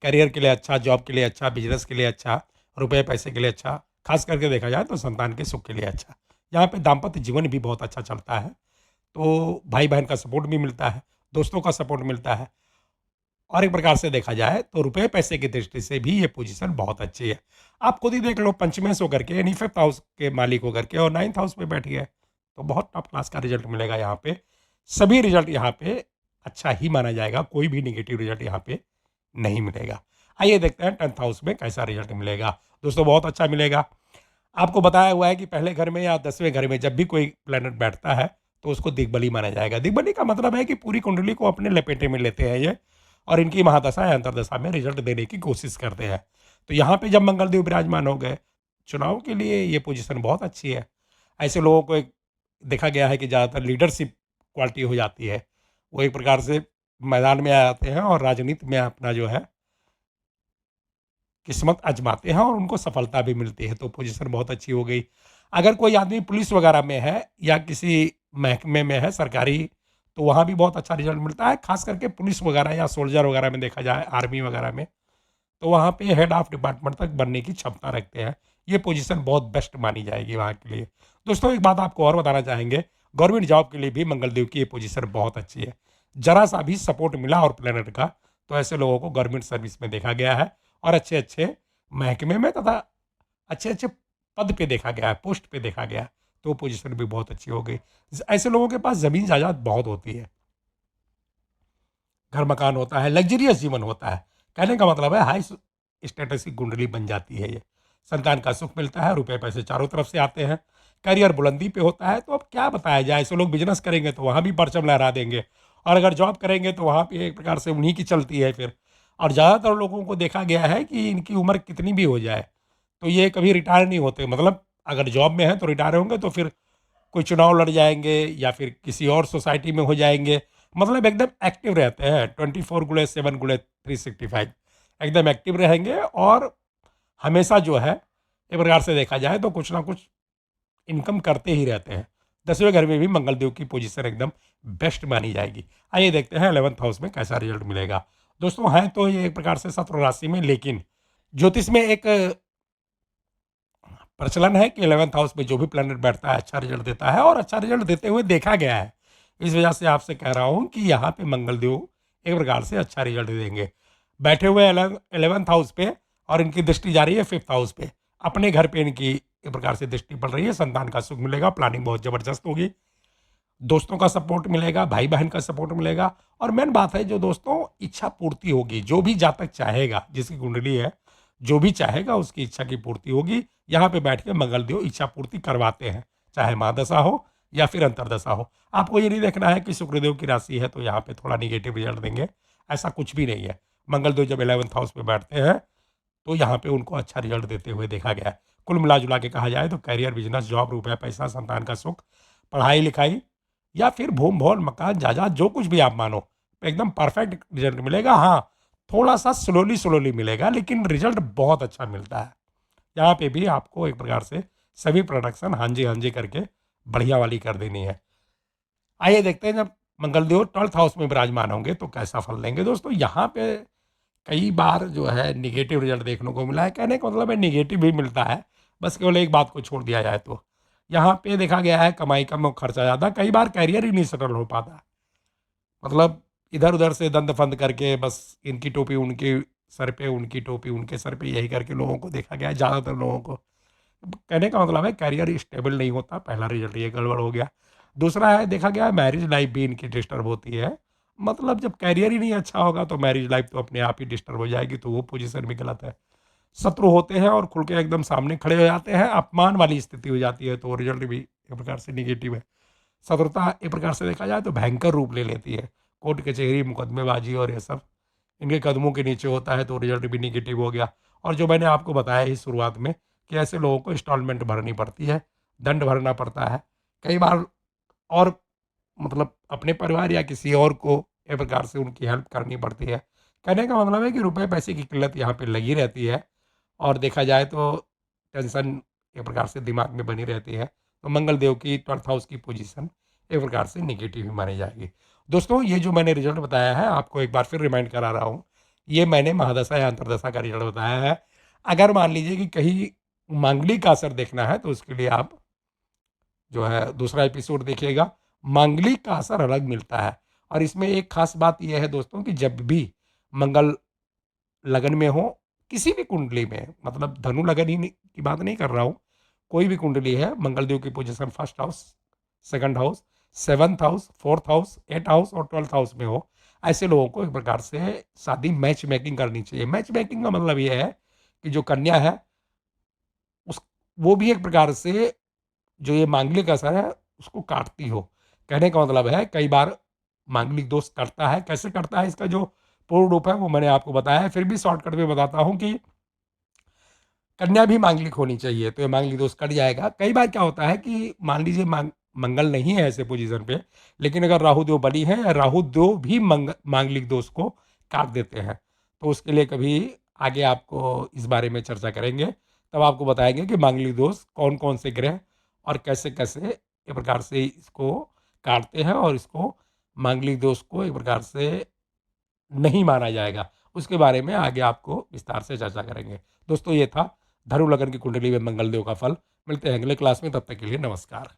करियर के लिए अच्छा, जॉब के लिए अच्छा, बिजनेस के लिए अच्छा, रुपए पैसे के लिए अच्छा, खास करके देखा जाए तो संतान के सुख के लिए अच्छा। यहाँ पे दाम्पत्य जीवन भी बहुत अच्छा चलता है, तो भाई बहन का सपोर्ट भी मिलता है, दोस्तों का सपोर्ट मिलता है। और एक प्रकार से देखा जाए तो रुपए पैसे की दृष्टि से भी ये पोजीशन बहुत अच्छी है। आप खुद ही देख लो, पंचमें से होकर के यानी 5th हाउस के मालिक होकर के और 9th हाउस में बैठ गए तो बहुत टॉप क्लास का रिजल्ट मिलेगा। यहाँ पे सभी रिजल्ट यहाँ पे अच्छा ही माना जाएगा, कोई भी निगेटिव रिजल्ट यहाँ पे नहीं मिलेगा। आइए देखते हैं 10th हाउस में कैसा रिजल्ट मिलेगा। दोस्तों बहुत अच्छा मिलेगा। आपको बताया हुआ है कि पहले घर में या 10वें घर में जब भी कोई प्लैनेट बैठता है तो उसको दिग्बली माना जाएगा। दिग्बली का मतलब है कि पूरी कुंडली को अपने लपेटे में लेते हैं ये, और इनकी महादशा या अंतर्दशा में रिजल्ट देने की कोशिश करते हैं। तो यहाँ पे जब मंगलदेव विराजमान हो गए, चुनाव के लिए ये पोजीशन बहुत अच्छी है। ऐसे लोगों को एक देखा गया है कि ज़्यादातर लीडरशिप क्वालिटी हो जाती है। वो एक प्रकार से मैदान में आ जाते हैं और राजनीति में अपना जो है किस्मत आजमाते हैं और उनको सफलता भी मिलती है, तो पोजीशन बहुत अच्छी हो गई। अगर कोई आदमी पुलिस वगैरह में है या किसी महकमे में है सरकारी, तो वहाँ भी बहुत अच्छा रिजल्ट मिलता है। खास करके पुलिस वगैरह या सोल्जर वगैरह में देखा जाए, आर्मी वगैरह में, तो वहाँ पे हेड ऑफ डिपार्टमेंट तक बनने की क्षमता रखते हैं। ये पोजीशन बहुत बेस्ट मानी जाएगी वहाँ के लिए। दोस्तों एक बात आपको और बताना चाहेंगे, गवर्नमेंट जॉब के लिए भी मंगलदेव की ये पोजीशन बहुत अच्छी है। जरा सा भी सपोर्ट मिला और प्लेनेट का, तो ऐसे लोगों को गवर्नमेंट सर्विस में देखा गया है और अच्छे अच्छे महकमे में तथा अच्छे अच्छे पद पे देखा गया है, पोस्ट पे देखा गया है, तो पोजीशन भी बहुत अच्छी हो गई। ऐसे लोगों के पास ज़मीन जायदाद बहुत होती है, घर मकान होता है, लग्जरियस जीवन होता है। कहने का मतलब है हाई स्टेटस की कुंडली बन जाती है ये। संतान का सुख मिलता है, रुपए पैसे चारों तरफ से आते हैं, करियर बुलंदी पे होता है। तो अब क्या बताया जाए, ऐसे लोग बिजनेस करेंगे तो वहाँ भी परचम लहरा देंगे, और अगर जॉब करेंगे तो वहाँ पे एक प्रकार से उन्हीं की चलती है फिर। और ज़्यादातर लोगों को देखा गया है कि इनकी उम्र कितनी भी हो जाए तो ये कभी रिटायर नहीं होते। मतलब अगर जॉब में है तो रिटायर होंगे तो फिर कोई चुनाव लड़ जाएंगे या फिर किसी और सोसाइटी में हो जाएंगे। मतलब एकदम एक्टिव रहते हैं, 24/7/365 एकदम एक्टिव रहेंगे। और हमेशा जो है एक प्रकार से देखा जाए तो कुछ ना कुछ इनकम करते ही रहते हैं। 10वें घर में भी मंगलदेव की पोजीशन एकदम बेस्ट मानी जाएगी। आइए देखते हैं 11th हाउस में कैसा रिजल्ट मिलेगा। दोस्तों हैं तो ये एक प्रकार से शत्रु राशि में, लेकिन ज्योतिष में एक प्रचलन है कि 11th हाउस में जो भी प्लैनेट बैठता है अच्छा रिजल्ट देता है, और अच्छा रिजल्ट देते हुए देखा गया है। इस वजह से आपसे कह रहा हूँ कि यहाँ पे मंगलदेव एक प्रकार से अच्छा रिजल्ट देंगे। बैठे हुए 11th हाउस पे, और इनकी दृष्टि जा रही है 5th हाउस पे। अपने घर पे इनकी एक प्रकार से दृष्टि पड़ रही है। संतान का सुख मिलेगा, प्लानिंग बहुत ज़बरदस्त होगी, दोस्तों का सपोर्ट मिलेगा, भाई बहन का सपोर्ट मिलेगा। और मेन बात है जो दोस्तों इच्छा पूर्ति होगी, जो भी जातक चाहेगा, जिसकी कुंडली है, जो भी चाहेगा उसकी इच्छा की पूर्ति होगी। यहाँ पे बैठ के मंगलदेव इच्छा पूर्ति करवाते हैं, चाहे महादशा हो या फिर अंतरदशा हो। आपको ये नहीं देखना है कि शुक्रदेव की राशि है तो यहाँ पे थोड़ा निगेटिव रिजल्ट देंगे, ऐसा कुछ भी नहीं है। मंगलदेव जब 11th हाउस में बैठते हैं तो यहाँ पे उनको अच्छा रिजल्ट देते हुए देखा गया है। कुल मिला जुला के कहा जाए तो करियर, बिजनेस, जॉब, रुपया पैसा, संतान का सुख, पढ़ाई लिखाई या फिर भूम भवन, मकान, जायदाद, जो कुछ भी आप मानो, एकदम परफेक्ट रिजल्ट मिलेगा। हाँ, थोड़ा सा स्लोली स्लोली मिलेगा, लेकिन रिजल्ट बहुत अच्छा मिलता है। यहाँ पे भी आपको एक प्रकार से सभी प्रोडक्शन हाँ जी करके बढ़िया वाली कर देनी है। आइए देखते हैं जब मंगलदेव 12th हाउस में विराजमान होंगे तो कैसा फल देंगे। दोस्तों यहाँ पे कई बार जो है निगेटिव रिजल्ट देखने को मिला है। कहने का मतलब है निगेटिव भी मिलता है, बस केवल एक बात को छोड़ दिया जाए तो। यहाँ पे देखा गया है कमाई कम और खर्चा ज़्यादा, कई बार कैरियर ही नहीं सेटल हो पाता। मतलब इधर उधर से दंड फंद करके बस इनकी टोपी उनके सर पे, उनकी टोपी उनके सर पे, यही करके लोगों को देखा गया है, ज़्यादातर लोगों को। कहने का मतलब है करियर स्टेबल नहीं होता, पहला रिजल्ट ये गड़बड़ हो गया। दूसरा है देखा गया है मैरिज लाइफ भी इनकी डिस्टर्ब होती है। मतलब जब करियर ही नहीं अच्छा होगा तो मैरिज लाइफ तो अपने आप ही डिस्टर्ब हो जाएगी, तो वो पोजीशन भी गलत है। शत्रु होते हैं और खुल के एकदम सामने खड़े हो जाते हैं, अपमान वाली स्थिति हो जाती है, तो रिजल्ट भी एक प्रकार से निगेटिव है। शत्रुता एक प्रकार से देखा जाए तो भयंकर रूप ले लेती है, कोर्ट कचहरी, मुकदमेबाजी और ये सब इनके कदमों के नीचे होता है, तो रिजल्ट भी निगेटिव हो गया। और जो मैंने आपको बताया ही शुरुआत में कि ऐसे लोगों को इंस्टॉलमेंट भरनी पड़ती है, दंड भरना पड़ता है कई बार, और मतलब अपने परिवार या किसी और को एक प्रकार से उनकी हेल्प करनी पड़ती है। कहने का मतलब है कि रुपए पैसे की किल्लत यहाँ पे लगी रहती है, और देखा जाए तो टेंशन एक प्रकार से दिमाग में बनी रहती है। तो मंगल देव की 12th हाउस की पोजीशन एक प्रकार से निगेटिव ही मानी जाएगी। दोस्तों ये जो मैंने रिजल्ट बताया है आपको एक बार फिर रिमाइंड करा रहा हूँ, ये मैंने महादशा या अंतरदशा का रिजल्ट बताया है। अगर मान लीजिए कि कहीं मांगलिक का असर देखना है तो उसके लिए आप जो है दूसरा एपिसोड देखिएगा। मांगलिक का असर अलग मिलता है, और इसमें एक खास बात यह है दोस्तों कि जब भी मंगल लगन में हो, किसी भी कुंडली में, मतलब धनु लगन ही की बात नहीं कर रहा हूँ, कोई भी कुंडली है, मंगलदेव की position 1st house, 2nd house, 7th house, 4th house, 8th house और 12th हाउस में हो, ऐसे लोगों को एक प्रकार से शादी मैच मेकिंग करनी चाहिए। मैच मेकिंग का मतलब ये है कि जो कन्या है उस वो भी एक प्रकार से जो ये मांगलिक असर है उसको काटती हो। कहने का मतलब है कई बार मांगलिक दोष करता है, कैसे करता है इसका जो पूर्ण रूप है वो मैंने आपको बताया है। फिर भी शॉर्टकट में बताता हूँ कि कन्या भी मांगलिक होनी चाहिए, तो ये मांगलिक दोष कट जाएगा। कई बार क्या होता है कि मान लीजिए मंगल नहीं है ऐसे पोजीशन पे, लेकिन अगर राहु देव बनी है, या राहु देव भी मांगलिक दोष को काट देते हैं, तो उसके लिए कभी आगे आपको इस बारे में चर्चा करेंगे। तब आपको बताएंगे कि मांगलिक दोष कौन कौन से ग्रह और कैसे कैसे एक प्रकार से इसको काटते हैं, और इसको मांगलिक दोष को एक प्रकार से नहीं माना जाएगा। उसके बारे में आगे आपको विस्तार से चर्चा करेंगे। दोस्तों, ये था धनु लगन की कुंडली में मंगल देव का फल। मिलते हैं अगले क्लास में, तब तक के लिए नमस्कार।